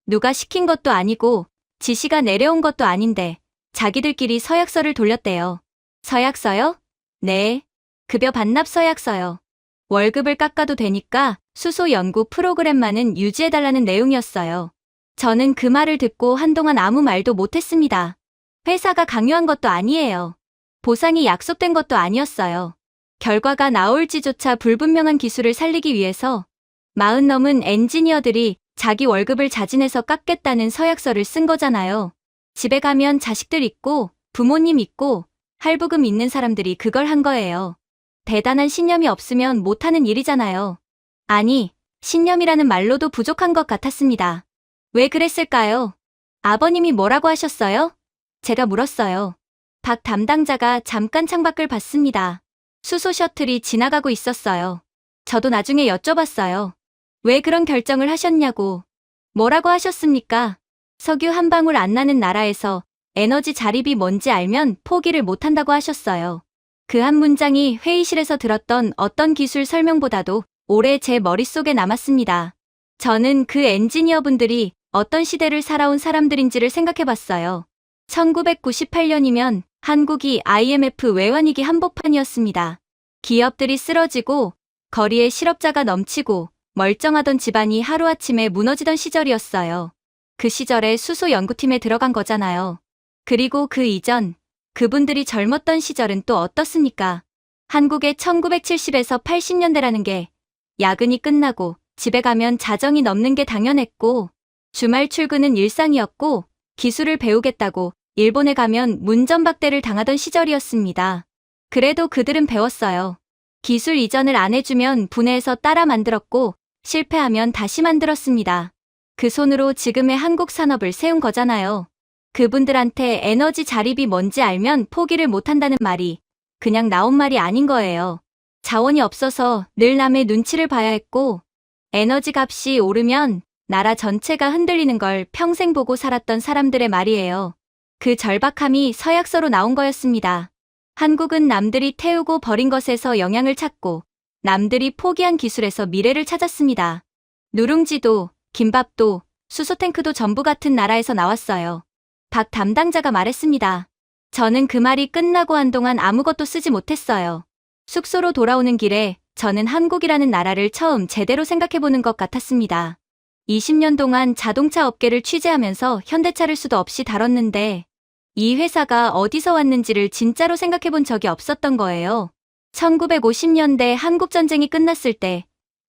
누가 시킨 것도 아니고 지시가 내려온 것도 아닌데 자기들끼리 서약서를 돌렸대요. 서약서요? 네. 급여 반납 서약서요. 월급을 깎아도 되니까 수소 연구 프로그램만은 유지해달라는 내용이었어요. 저는 그 말을 듣고 한동안 아무 말도 못했습니다. 회사가 강요한 것도 아니에요. 보상이 약속된 것도 아니었어요. 결과가 나올지조차 불분명한 기술을 살리기 위해서 40 넘은 엔지니어들이 자기 월급을 자진해서 깎겠다는 서약서를 쓴 거잖아요. 집에 가면 자식들 있고 부모님 있고 할부금 있는 사람들이 그걸 한 거예요. 대단한 신념이 없으면 못하는 일이잖아요. 아니, 신념이라는 말로도 부족한 것 같았습니다. 왜 그랬을까요? 아버님이 뭐라고 하셨어요? 제가 물었어요. 박 담당자가 잠깐 창밖을 봤습니다. 수소 셔틀이 지나가고 있었어요. 저도 나중에 여쭤봤어요. 왜 그런 결정을 하셨냐고. 뭐라고 하셨습니까? 석유 한 방울 안 나는 나라에서 에너지 자립이 뭔지 알면 포기를 못한다고 하셨어요. 그 한 문장이 회의실에서 들었던 어떤 기술 설명보다도 오래 제 머릿속에 남았습니다. 저는 그 엔지니어분들이 어떤 시대를 살아온 사람들인지를 생각해봤어요. 1998년이면 한국이 IMF 외환위기 한복판이었습니다. 기업들이 쓰러지고 거리에 실업자가 넘치고 멀쩡하던 집안이 하루아침에 무너지던 시절이었어요. 그 시절에 수소 연구팀에 들어간 거잖아요. 그리고 그 이전 그분들이 젊었던 시절은 또 어떻습니까? 한국의 1970에서 80년대라는 게 야근이 끝나고 집에 가면 자정이 넘는 게 당연했고 주말 출근은 일상이었고 기술을 배우겠다고 일본에 가면 문전박대를 당하던 시절이었습니다. 그래도 그들은 배웠어요. 기술 이전을 안 해주면 분해해서 따라 만들었고 실패하면 다시 만들었습니다. 그 손으로 지금의 한국 산업을 세운 거잖아요. 그분들한테 에너지 자립이 뭔지 알면 포기를 못한다는 말이 그냥 나온 말이 아닌 거예요. 자원이 없어서 늘 남의 눈치를 봐야 했고 에너지 값이 오르면 나라 전체가 흔들리는 걸 평생 보고 살았던 사람들의 말이에요. 그 절박함이 서약서로 나온 거였습니다. 한국은 남들이 태우고 버린 것에서 영향을 찾고 남들이 포기한 기술에서 미래를 찾았습니다. 누룽지도, 김밥도, 수소탱크도 전부 같은 나라에서 나왔어요. 박 담당자가 말했습니다. 저는 그 말이 끝나고 한동안 아무것도 쓰지 못했어요. 숙소로 돌아오는 길에 저는 한국이라는 나라를 처음 제대로 생각해보는 것 같았습니다. 20년 동안 자동차 업계를 취재하면서 현대차를 수도 없이 다뤘는데 이 회사가 어디서 왔는지를 진짜로 생각해본 적이 없었던 거예요. 1950년대 한국전쟁이 끝났을 때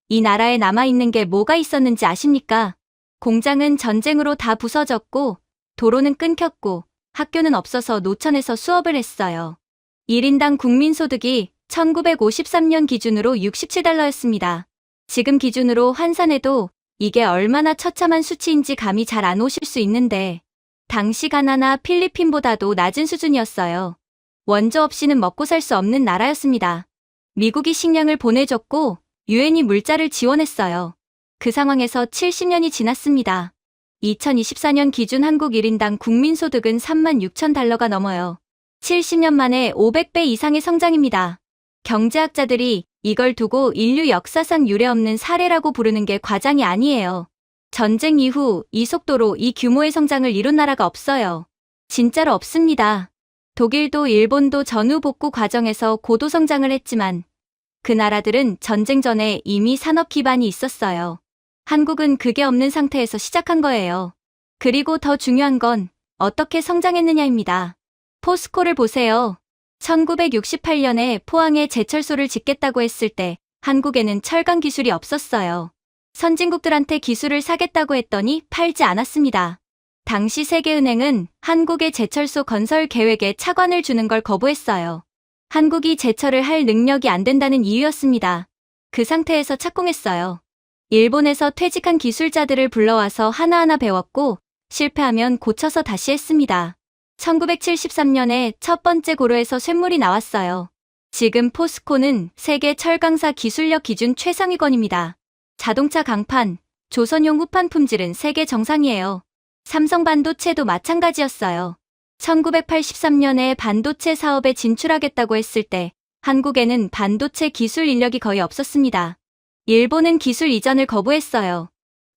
이 나라에 남아있는 게 뭐가 있었는지 아십니까? 공장은 전쟁으로 다 부서졌고 도로는 끊겼고 학교는 없어서 노천에서 수업을 했어요. 1인당 국민소득이 1953년 기준으로 $67였습니다. 지금 기준으로 환산해도 이게 얼마나 처참한 수치인지 감이 잘 안 오실 수 있는데 당시 가나나 필리핀보다도 낮은 수준이었어요. 원조 없이는 먹고 살 수 없는 나라였습니다. 미국이 식량을 보내줬고 유엔이 물자를 지원했어요. 그 상황에서 70년이 지났습니다. 2024년 기준 한국 1인당 국민소득은 $36,000가 넘어요. 70년 만에 500배 이상의 성장입니다. 경제학자들이 이걸 두고 인류 역사상 유례없는 사례라고 부르는 게 과장이 아니에요. 전쟁 이후 이 속도로 이 규모의 성장을 이룬 나라가 없어요. 진짜로 없습니다. 독일도 일본도 전후 복구 과정에서 고도 성장을 했지만 그 나라들은 전쟁 전에 이미 산업 기반이 있었어요. 한국은 그게 없는 상태에서 시작한 거예요. 그리고 더 중요한 건 어떻게 성장했느냐입니다. 포스코를 보세요. 1968년에 포항에 제철소를 짓겠다고 했을 때 한국에는 철강 기술이 없었어요. 선진국들한테 기술을 사겠다고 했더니 팔지 않았습니다. 당시 세계은행은 한국의 제철소 건설 계획에 차관을 주는 걸 거부했어요. 한국이 제철을 할 능력이 안 된다는 이유였습니다. 그 상태에서 착공했어요. 일본에서 퇴직한 기술자들을 불러와서 하나하나 배웠고 실패하면 고쳐서 다시 했습니다. 1973년에 첫 번째 고로에서 쇳물이 나왔어요. 지금 포스코는 세계 철강사 기술력 기준 최상위권입니다. 자동차 강판, 조선용 후판 품질은 세계 정상이에요. 삼성 반도체도 마찬가지였어요. 1983년에 반도체 사업에 진출하겠다고 했을 때 한국에는 반도체 기술 인력이 거의 없었습니다. 일본은 기술 이전을 거부했어요.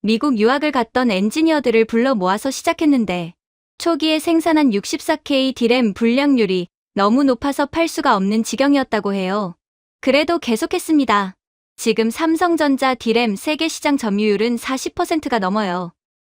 미국 유학을 갔던 엔지니어들을 불러 모아서 시작했는데 초기에 생산한 64K 디램 불량률이 너무 높아서 팔 수가 없는 지경이었다고 해요. 그래도 계속했습니다. 지금 삼성전자 디램 세계 시장 점유율은 40%가 넘어요.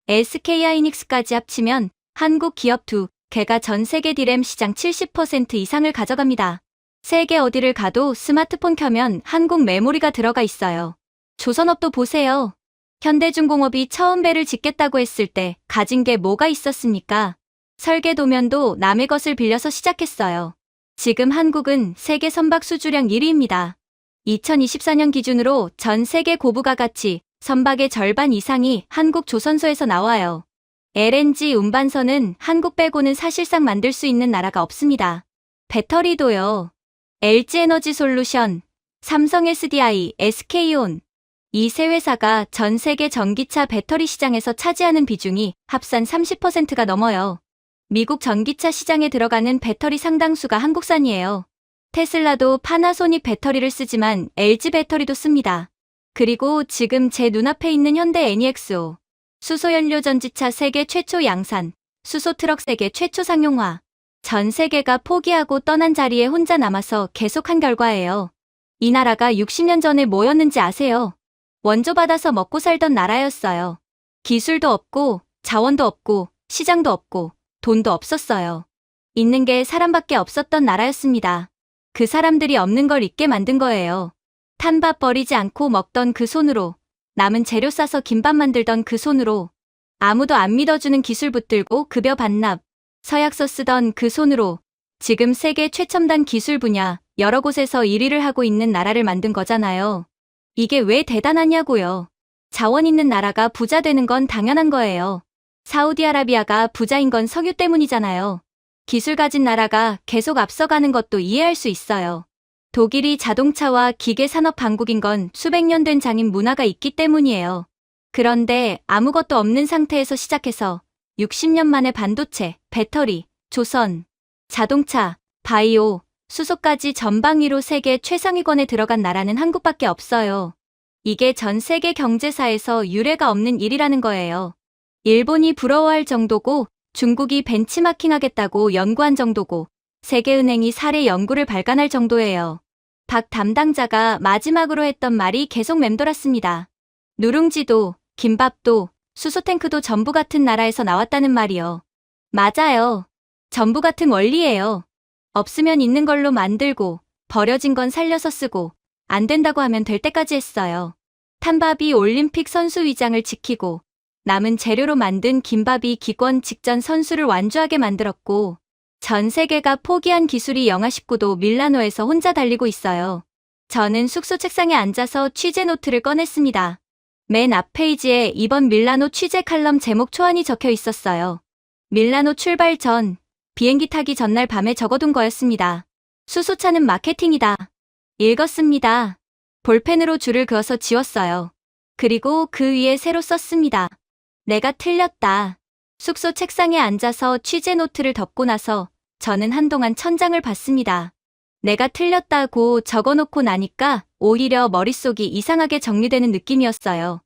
SK하이닉스까지 합치면 한국 기업 2개가 전 세계 디램 시장 70% 이상을 가져갑니다. 세계 어디를 가도 스마트폰 켜면 한국 메모리가 들어가 있어요. 조선업도 보세요. 현대중공업이 처음 배를 짓겠다고 했을 때 가진 게 뭐가 있었습니까? 설계도면도 남의 것을 빌려서 시작했어요. 지금 한국은 세계 선박 수주량 1위입니다. 2024년 기준으로 전 세계 고부가 가치 선박의 절반 이상이 한국 조선소에서 나와요. LNG 운반선은 한국 빼고는 사실상 만들 수 있는 나라가 없습니다. 배터리도요. LG에너지솔루션, 삼성 SDI, SK온 이 세 회사가 전 세계 전기차 배터리 시장에서 차지하는 비중이 합산 30%가 넘어요. 미국 전기차 시장에 들어가는 배터리 상당수가 한국산이에요. 테슬라도 파나소닉 배터리를 쓰지만 LG 배터리도 씁니다. 그리고 지금 제 눈앞에 있는 현대 NEXO, 수소연료 전지차 세계 최초 양산, 수소 트럭 세계 최초 상용화. 전 세계가 포기하고 떠난 자리에 혼자 남아서 계속한 결과예요. 이 나라가 60년 전에 뭐였는지 아세요? 원조 받아서 먹고 살던 나라였어요. 기술도 없고, 자원도 없고, 시장도 없고, 돈도 없었어요. 있는 게 사람밖에 없었던 나라였습니다. 그 사람들이 없는 걸 있게 만든 거예요. 탄밥 버리지 않고 먹던 그 손으로, 남은 재료 싸서 김밥 만들던 그 손으로, 아무도 안 믿어주는 기술 붙들고 급여 반납, 서약서 쓰던 그 손으로 지금 세계 최첨단 기술 분야 여러 곳에서 1위를 하고 있는 나라를 만든 거잖아요. 이게 왜 대단하냐고요. 자원 있는 나라가 부자 되는 건 당연한 거예요. 사우디아라비아가 부자인 건 석유 때문이잖아요. 기술 가진 나라가 계속 앞서가는 것도 이해할 수 있어요. 독일이 자동차와 기계 산업 강국인 건 수백 년 된 장인 문화가 있기 때문이에요. 그런데 아무것도 없는 상태에서 시작해서 60년 만에 반도체, 배터리, 조선, 자동차, 바이오, 수소까지 전방위로 세계 최상위권에 들어간 나라는 한국밖에 없어요. 이게 전 세계 경제사에서 유례가 없는 일이라는 거예요. 일본이 부러워할 정도고 중국이 벤치마킹하겠다고 연구한 정도고 세계은행이 사례 연구를 발간할 정도예요. 박 담당자가 마지막으로 했던 말이 계속 맴돌았습니다. 누룽지도, 김밥도, 수소탱크도 전부 같은 나라에서 나왔다는 말이요. 맞아요. 전부 같은 원리예요. 없으면 있는 걸로 만들고 버려진 건 살려서 쓰고 안 된다고 하면 될 때까지 했어요. 탄밥이 올림픽 선수 위장을 지키고 남은 재료로 만든 김밥이 기권 직전 선수를 완주하게 만들었고 전 세계가 포기한 기술이 영하 19도 밀라노에서 혼자 달리고 있어요. 저는 숙소 책상에 앉아서 취재 노트를 꺼냈습니다. 맨 앞 페이지에 이번 밀라노 취재 칼럼 제목 초안이 적혀 있었어요. 밀라노 출발 전, 비행기 타기 전날 밤에 적어둔 거였습니다. 수소차는 마케팅이다. 읽었습니다. 볼펜으로 줄을 그어서 지웠어요. 그리고 그 위에 새로 썼습니다. 내가 틀렸다. 숙소 책상에 앉아서 취재 노트를 덮고 나서 저는 한동안 천장을 봤습니다. 내가 틀렸다고 적어놓고 나니까 오히려 머릿속이 이상하게 정리되는 느낌이었어요.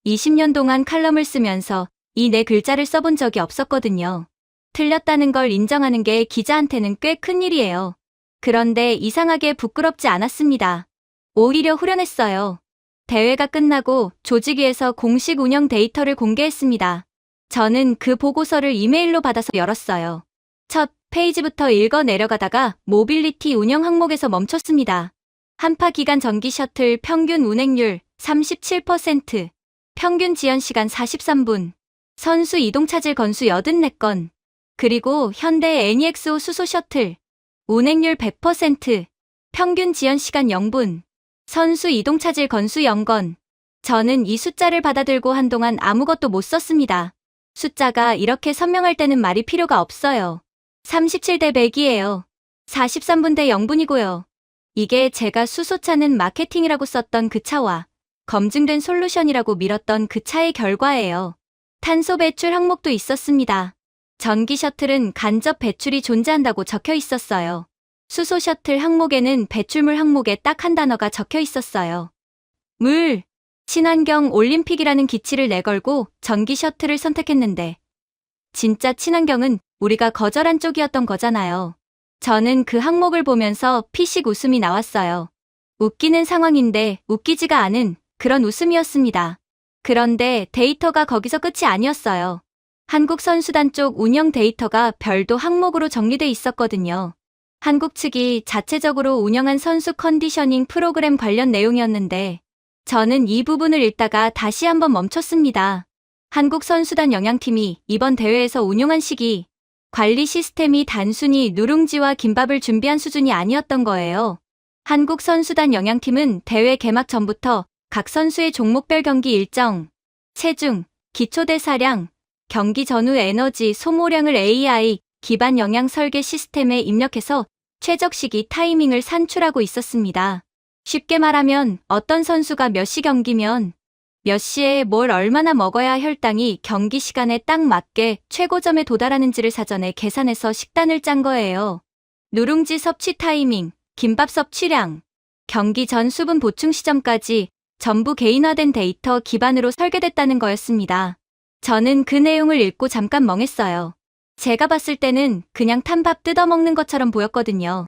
20년 동안 칼럼을 쓰면서 이 네 글자를 써본 적이 없었거든요. 틀렸다는 걸 인정하는 게 기자한테는 꽤 큰일이에요. 그런데 이상하게 부끄럽지 않았습니다. 오히려 후련했어요. 대회가 끝나고 조직위에서 공식 운영 데이터를 공개했습니다. 저는 그 보고서를 이메일로 받아서 열었어요. 첫 페이지부터 읽어 내려가다가 모빌리티 운영 항목에서 멈췄습니다. 한파 기간 전기 셔틀 평균 운행률 37%, 평균 지연 시간 43분, 선수 이동 차질 건수 84건, 그리고 현대 NEXO 수소 셔틀, 운행률 100%, 평균 지연 시간 0분, 선수 이동 차질 건수 0건. 저는 이 숫자를 받아들고 한동안 아무것도 못 썼습니다. 숫자가 이렇게 선명할 때는 말이 필요가 없어요. 37대 100이에요. 43분 대 0분이고요. 이게 제가 수소차는 마케팅이라고 썼던 그 차와 검증된 솔루션이라고 밀었던 그 차의 결과예요. 탄소 배출 항목도 있었습니다. 전기 셔틀은 간접 배출이 존재한다고 적혀 있었어요. 수소 셔틀 항목에는 배출물 항목에 딱 한 단어가 적혀 있었어요. 물. 친환경 올림픽이라는 기치를 내걸고 전기 셔틀을 선택했는데 진짜 친환경은 우리가 거절한 쪽이었던 거잖아요. 저는 그 항목을 보면서 피식 웃음이 나왔어요. 웃기는 상황인데 웃기지가 않은 그런 웃음이었습니다. 그런데 데이터가 거기서 끝이 아니었어요. 한국 선수단 쪽 운영 데이터가 별도 항목으로 정리돼 있었거든요. 한국 측이 자체적으로 운영한 선수 컨디셔닝 프로그램 관련 내용이었는데 저는 이 부분을 읽다가 다시 한번 멈췄습니다. 한국 선수단 영양팀이 이번 대회에서 운용한 시기, 관리 시스템이 단순히 누룽지와 김밥을 준비한 수준이 아니었던 거예요. 한국 선수단 영양팀은 대회 개막 전부터 각 선수의 종목별 경기 일정, 체중, 기초대사량, 경기 전후 에너지 소모량을 AI 기반 영양 설계 시스템에 입력해서 최적 시기 타이밍을 산출하고 있었습니다. 쉽게 말하면 어떤 선수가 몇 시 경기면 몇 시에 뭘 얼마나 먹어야 혈당이 경기 시간에 딱 맞게 최고점에 도달하는지를 사전에 계산해서 식단을 짠 거예요. 누룽지 섭취 타이밍, 김밥 섭취량, 경기 전 수분 보충 시점까지 전부 개인화된 데이터 기반으로 설계됐다는 거였습니다. 저는 그 내용을 읽고 잠깐 멍했어요. 제가 봤을 때는 그냥 탄밥 뜯어먹는 것처럼 보였거든요.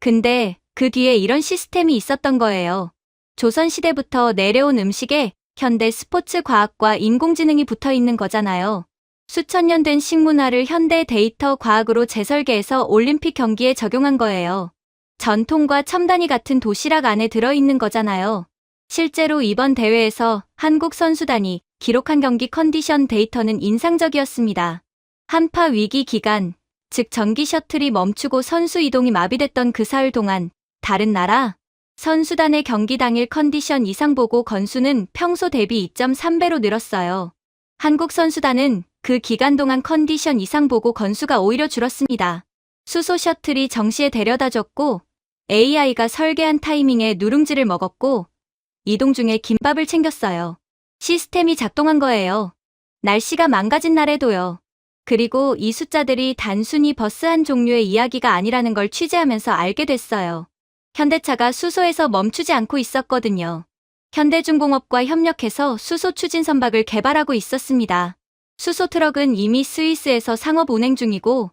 근데 그 뒤에 이런 시스템이 있었던 거예요. 조선시대부터 내려온 음식에 현대 스포츠 과학과 인공지능이 붙어 있는 거잖아요. 수천 년 된 식문화를 현대 데이터 과학으로 재설계해서 올림픽 경기에 적용한 거예요. 전통과 첨단이 같은 도시락 안에 들어있는 거잖아요. 실제로 이번 대회에서 한국 선수단이 기록한 경기 컨디션 데이터는 인상적이었습니다. 한파 위기 기간, 즉 전기 셔틀이 멈추고 선수 이동이 마비됐던 그 사흘 동안 다른 나라 선수단의 경기 당일 컨디션 이상 보고 건수는 평소 대비 2.3배로 늘었어요. 한국 선수단은 그 기간 동안 컨디션 이상 보고 건수가 오히려 줄었습니다. 수소 셔틀이 정시에 데려다줬고 AI가 설계한 타이밍에 누룽지를 먹었고 이동 중에 김밥을 챙겼어요. 시스템이 작동한 거예요. 날씨가 망가진 날에도요. 그리고 이 숫자들이 단순히 버스 한 종류의 이야기가 아니라는 걸 취재하면서 알게 됐어요. 현대차가 수소에서 멈추지 않고 있었거든요. 현대중공업과 협력해서 수소 추진 선박을 개발하고 있었습니다. 수소 트럭은 이미 스위스에서 상업 운행 중이고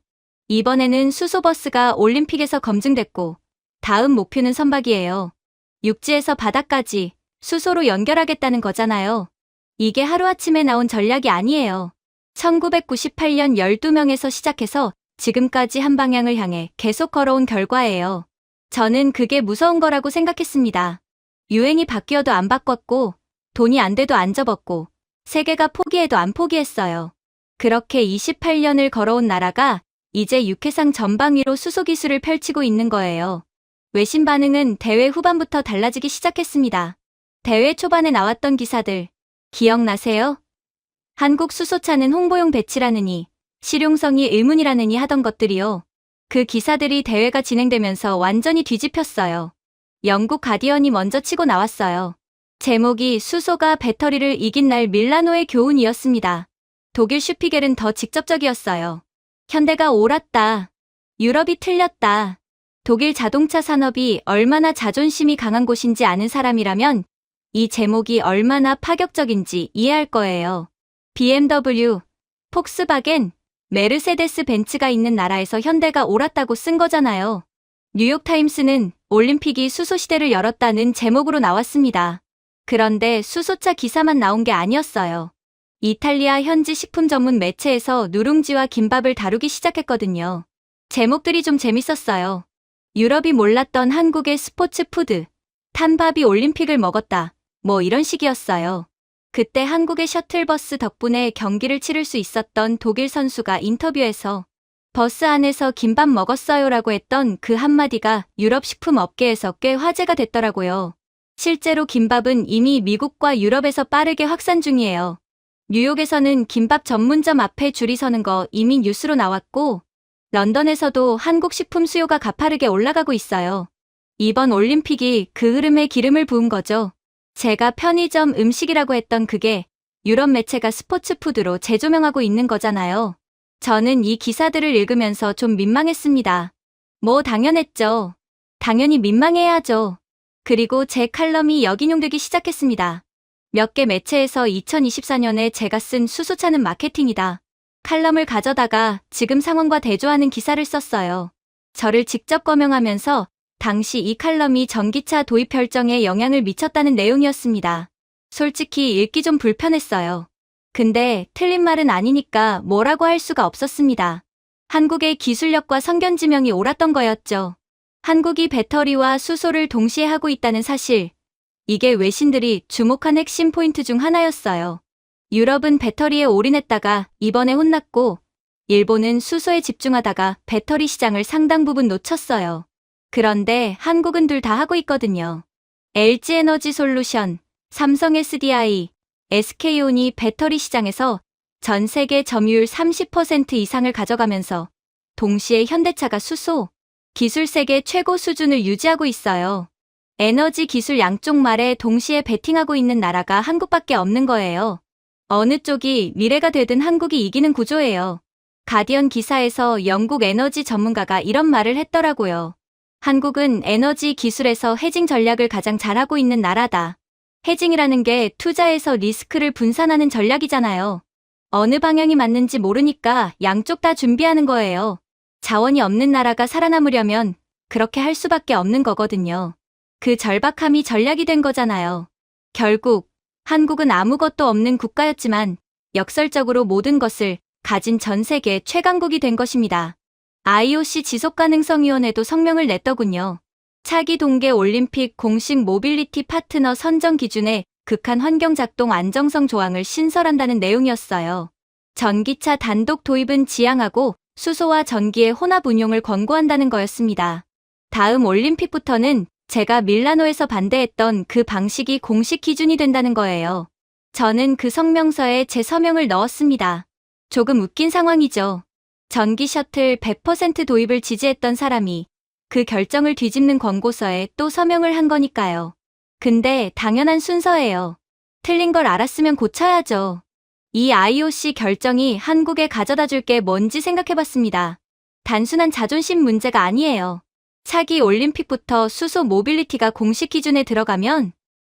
이번에는 수소버스가 올림픽에서 검증됐고 다음 목표는 선박이에요. 육지에서 바다까지 수소로 연결하겠다는 거잖아요. 이게 하루아침에 나온 전략이 아니에요. 1998년 12명에서 시작해서 지금까지 한 방향을 향해 계속 걸어온 결과예요. 저는 그게 무서운 거라고 생각했습니다. 유행이 바뀌어도 안 바꿨고 돈이 안 돼도 안 접었고 세계가 포기해도 안 포기했어요. 그렇게 28년을 걸어온 나라가 이제 육해상 전방위로 수소 기술을 펼치고 있는 거예요. 외신 반응은 대회 후반부터 달라지기 시작했습니다. 대회 초반에 나왔던 기사들 기억나세요? 한국 수소차는 홍보용 배치라느니 실용성이 의문이라느니 하던 것들이요. 그 기사들이 대회가 진행되면서 완전히 뒤집혔어요. 영국 가디언이 먼저 치고 나왔어요. 제목이 수소가 배터리를 이긴 날 밀라노의 교훈이었습니다. 독일 슈피겔은 더 직접적이었어요. 현대가 옳았다. 유럽이 틀렸다. 독일 자동차 산업이 얼마나 자존심이 강한 곳인지 아는 사람이라면 이 제목이 얼마나 파격적인지 이해할 거예요. BMW, 폭스바겐, 메르세데스 벤츠가 있는 나라에서 현대가 옳았다고 쓴 거잖아요. 뉴욕타임스는 올림픽이 수소시대를 열었다는 제목으로 나왔습니다. 그런데 수소차 기사만 나온 게 아니었어요. 이탈리아 현지 식품 전문 매체에서 누룽지와 김밥을 다루기 시작했거든요. 제목들이 좀 재밌었어요. 유럽이 몰랐던 한국의 스포츠 푸드, 탄밥이 올림픽을 먹었다, 뭐 이런 식이었어요. 그때 한국의 셔틀버스 덕분에 경기를 치를 수 있었던 독일 선수가 인터뷰에서 버스 안에서 김밥 먹었어요라고 했던 그 한마디가 유럽 식품 업계에서 꽤 화제가 됐더라고요. 실제로 김밥은 이미 미국과 유럽에서 빠르게 확산 중이에요. 뉴욕에서는 김밥 전문점 앞에 줄이 서는 거 이미 뉴스로 나왔고 런던에서도 한국 식품 수요가 가파르게 올라가고 있어요. 이번 올림픽이 그 흐름에 기름을 부은 거죠. 제가 편의점 음식이라고 했던 그게 유럽 매체가 스포츠푸드로 재조명하고 있는 거잖아요. 저는 이 기사들을 읽으면서 좀 민망했습니다. 뭐 당연했죠. 당연히 민망해야죠. 그리고 제 칼럼이 역인용되기 시작했습니다. 몇 개 매체에서 2024년에 제가 쓴 수소차는 마케팅이다. 칼럼을 가져다가 지금 상황과 대조하는 기사를 썼어요. 저를 직접 거명하면서 당시 이 칼럼이 전기차 도입 결정에 영향을 미쳤다는 내용이었습니다. 솔직히 읽기 좀 불편했어요. 근데 틀린 말은 아니니까 뭐라고 할 수가 없었습니다. 한국의 기술력과 선견지명이 옳았던 거였죠. 한국이 배터리와 수소를 동시에 하고 있다는 사실. 이게 외신들이 주목한 핵심 포인트 중 하나였어요. 유럽은 배터리에 올인했다가 이번에 혼났고 일본은 수소에 집중하다가 배터리 시장을 상당 부분 놓쳤어요. 그런데 한국은 둘 다 하고 있거든요. LG에너지솔루션, 삼성 SDI, SK온이 배터리 시장에서 전 세계 점유율 30% 이상을 가져가면서 동시에 현대차가 수소, 기술 세계 최고 수준을 유지하고 있어요. 에너지 기술 양쪽 말에 동시에 베팅하고 있는 나라가 한국밖에 없는 거예요. 어느 쪽이 미래가 되든 한국이 이기는 구조예요. 가디언 기사에서 영국 에너지 전문가가 이런 말을 했더라고요. 한국은 에너지 기술에서 헤징 전략을 가장 잘하고 있는 나라다. 헤징이라는 게 투자에서 리스크를 분산하는 전략이잖아요. 어느 방향이 맞는지 모르니까 양쪽 다 준비하는 거예요. 자원이 없는 나라가 살아남으려면 그렇게 할 수밖에 없는 거거든요. 그 절박함이 전략이 된 거잖아요. 결국 한국은 아무것도 없는 국가였지만 역설적으로 모든 것을 가진 전 세계 최강국이 된 것입니다. IOC 지속가능성위원회도 성명을 냈더군요. 차기 동계 올림픽 공식 모빌리티 파트너 선정 기준에 극한 환경 작동 안정성 조항을 신설한다는 내용이었어요. 전기차 단독 도입은 지양하고 수소와 전기의 혼합 운용을 권고한다는 거였습니다. 다음 올림픽부터는 제가 밀라노에서 반대했던 그 방식이 공식 기준이 된다는 거예요. 저는 그 성명서에 제 서명을 넣었습니다. 조금 웃긴 상황이죠. 전기 셔틀 100% 도입을 지지했던 사람이 그 결정을 뒤집는 권고서에 또 서명을 한 거니까요. 근데 당연한 순서예요. 틀린 걸 알았으면 고쳐야죠. 이 IOC 결정이 한국에 가져다 줄 게 뭔지 생각해봤습니다. 단순한 자존심 문제가 아니에요. 차기 올림픽부터 수소 모빌리티가 공식 기준에 들어가면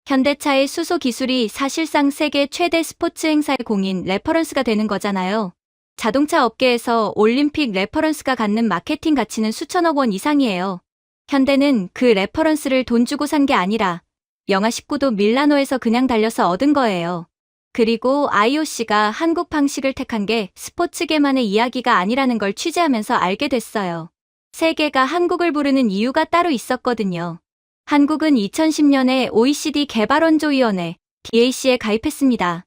현대차의 수소 기술이 사실상 세계 최대 스포츠 행사의 공인 레퍼런스가 되는 거잖아요. 자동차 업계에서 올림픽 레퍼런스가 갖는 마케팅 가치는 수천억 원 이상이에요. 현대는 그 레퍼런스를 돈 주고 산 게 아니라 영하 19도 밀라노에서 그냥 달려서 얻은 거예요. 그리고 IOC가 한국 방식을 택한 게 스포츠계만의 이야기가 아니라는 걸 취재하면서 알게 됐어요. 세계가 한국을 부르는 이유가 따로 있었거든요. 한국은 2010년에 OECD 개발원조위원회 DAC에 가입했습니다.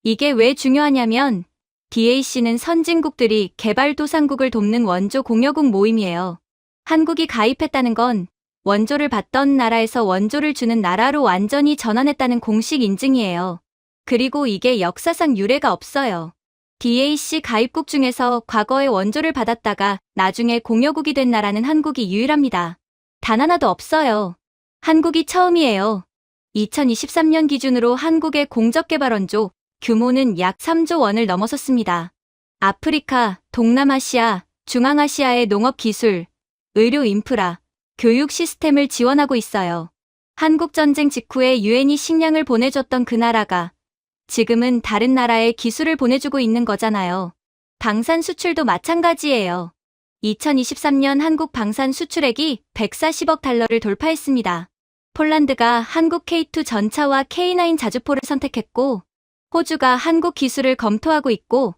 이게 왜 중요하냐면 DAC는 선진국들이 개발도상국을 돕는 원조 공여국 모임이에요. 한국이 가입했다는 건 원조를 받던 나라에서 원조를 주는 나라로 완전히 전환했다는 공식 인증이에요. 그리고 이게 역사상 유례가 없어요. DAC 가입국 중에서 과거에 원조를 받았다가 나중에 공여국이 된 나라는 한국이 유일합니다. 단 하나도 없어요. 한국이 처음이에요. 2023년 기준으로 한국의 공적개발원조 규모는 약 3조 원을 넘어섰습니다. 아프리카, 동남아시아, 중앙아시아의 농업기술, 의료 인프라, 교육 시스템을 지원하고 있어요. 한국전쟁 직후에 유엔이 식량을 보내줬던 그 나라가 지금은 다른 나라에 기술을 보내주고 있는 거잖아요. 방산 수출도 마찬가지예요. 2023년 한국 방산 수출액이 140억 달러를 돌파했습니다. 폴란드가 한국 K2 전차와 K9 자주포를 선택했고, 호주가 한국 기술을 검토하고 있고,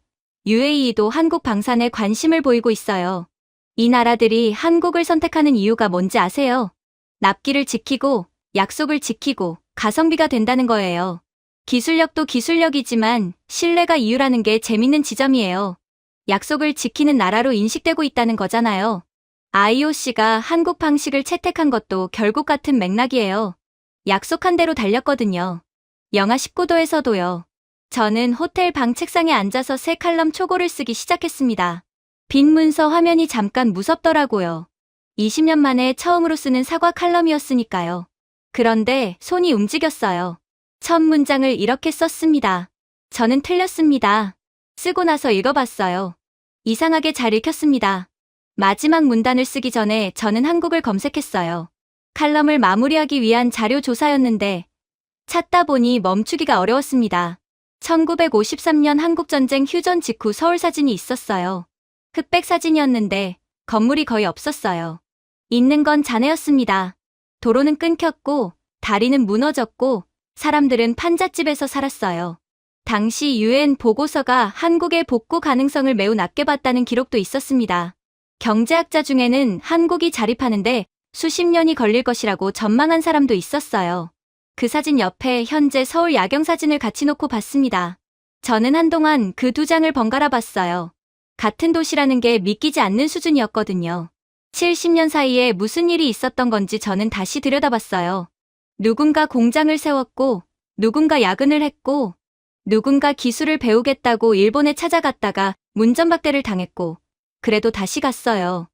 UAE도 한국 방산에 관심을 보이고 있어요. 이 나라들이 한국을 선택하는 이유가 뭔지 아세요? 납기를 지키고, 약속을 지키고, 가성비가 된다는 거예요. 기술력도 기술력이지만 신뢰가 이유라는 게 재밌는 지점이에요. 약속을 지키는 나라로 인식되고 있다는 거잖아요. IOC가 한국 방식을 채택한 것도 결국 같은 맥락이에요. 약속한 대로 달렸거든요. 영하 19도에서도요. 저는 호텔 방 책상에 앉아서 새 칼럼 초고를 쓰기 시작했습니다. 빈 문서 화면이 잠깐 무섭더라고요. 20년 만에 처음으로 쓰는 사과 칼럼이었으니까요. 그런데 손이 움직였어요. 첫 문장을 이렇게 썼습니다. 저는 틀렸습니다. 쓰고 나서 읽어봤어요. 이상하게 잘 읽혔습니다. 마지막 문단을 쓰기 전에 저는 한국을 검색했어요. 칼럼을 마무리하기 위한 자료 조사였는데 찾다 보니 멈추기가 어려웠습니다. 1953년 한국전쟁 휴전 직후 서울 사진이 있었어요. 흑백 사진이었는데 건물이 거의 없었어요. 있는 건 잔해였습니다. 도로는 끊겼고 다리는 무너졌고 사람들은 판잣집에서 살았어요. 당시 유엔 보고서가 한국의 복구 가능성을 매우 낮게 봤다는 기록도 있었습니다. 경제학자 중에는 한국이 자립하는데 수십 년이 걸릴 것이라고 전망한 사람도 있었어요. 그 사진 옆에 현재 서울 야경 사진을 같이 놓고 봤습니다. 저는 한동안 그 두 장을 번갈아 봤어요. 같은 도시라는 게 믿기지 않는 수준이었거든요. 70년 사이에 무슨 일이 있었던 건지 저는 다시 들여다봤어요. 누군가 공장을 세웠고, 누군가 야근을 했고, 누군가 기술을 배우겠다고 일본에 찾아갔다가 문전박대를 당했고, 그래도 다시 갔어요.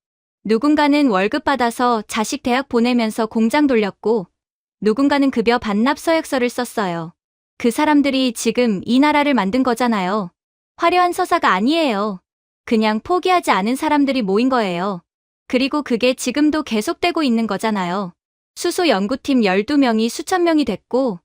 누군가는 월급 받아서 자식 대학 보내면서 공장 돌렸고, 누군가는 급여 반납 서약서를 썼어요. 그 사람들이 지금 이 나라를 만든 거잖아요. 화려한 서사가 아니에요. 그냥 포기하지 않은 사람들이 모인 거예요. 그리고 그게 지금도 계속되고 있는 거잖아요. 수소 연구팀 12명이 수천 명이 됐고,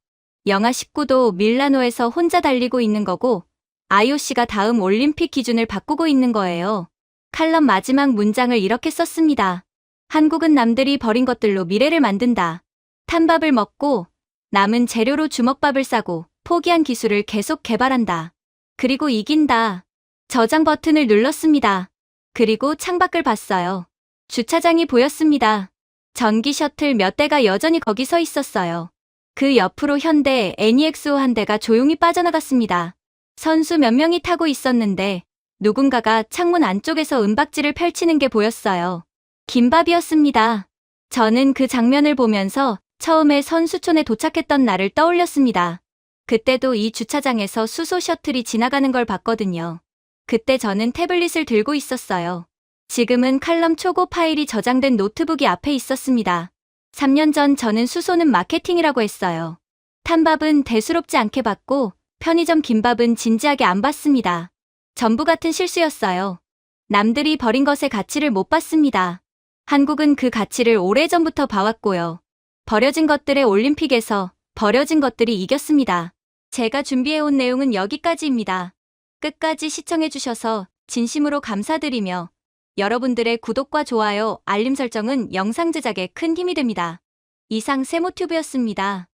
영하 19도 밀라노에서 혼자 달리고 있는 거고, IOC가 다음 올림픽 기준을 바꾸고 있는 거예요. 칼럼 마지막 문장을 이렇게 썼습니다. 한국은 남들이 버린 것들로 미래를 만든다. 탄밥을 먹고 남은 재료로 주먹밥을 싸고 포기한 기술을 계속 개발한다. 그리고 이긴다. 저장 버튼을 눌렀습니다. 그리고 창밖을 봤어요. 주차장이 보였습니다. 전기 셔틀 몇 대가 여전히 거기 서 있었어요. 그 옆으로 현대 NEXO 한 대가 조용히 빠져나갔습니다. 선수 몇 명이 타고 있었는데 누군가가 창문 안쪽에서 은박지를 펼치는 게 보였어요. 김밥이었습니다. 저는 그 장면을 보면서 처음에 선수촌에 도착했던 날을 떠올렸습니다. 그때도 이 주차장에서 수소 셔틀이 지나가는 걸 봤거든요. 그때 저는 태블릿을 들고 있었어요. 지금은 칼럼 초고 파일이 저장된 노트북이 앞에 있었습니다. 3년 전 저는 수소는 마케팅이라고 했어요. 탄밥은 대수롭지 않게 봤고 편의점 김밥은 진지하게 안 봤습니다. 전부 같은 실수였어요. 남들이 버린 것의 가치를 못 봤습니다. 한국은 그 가치를 오래전부터 봐왔고요. 버려진 것들의 올림픽에서 버려진 것들이 이겼습니다. 제가 준비해온 내용은 여기까지입니다. 끝까지 시청해주셔서 진심으로 감사드리며 여러분들의 구독과 좋아요, 알림 설정은 영상 제작에 큰 힘이 됩니다. 이상 세모튜브였습니다.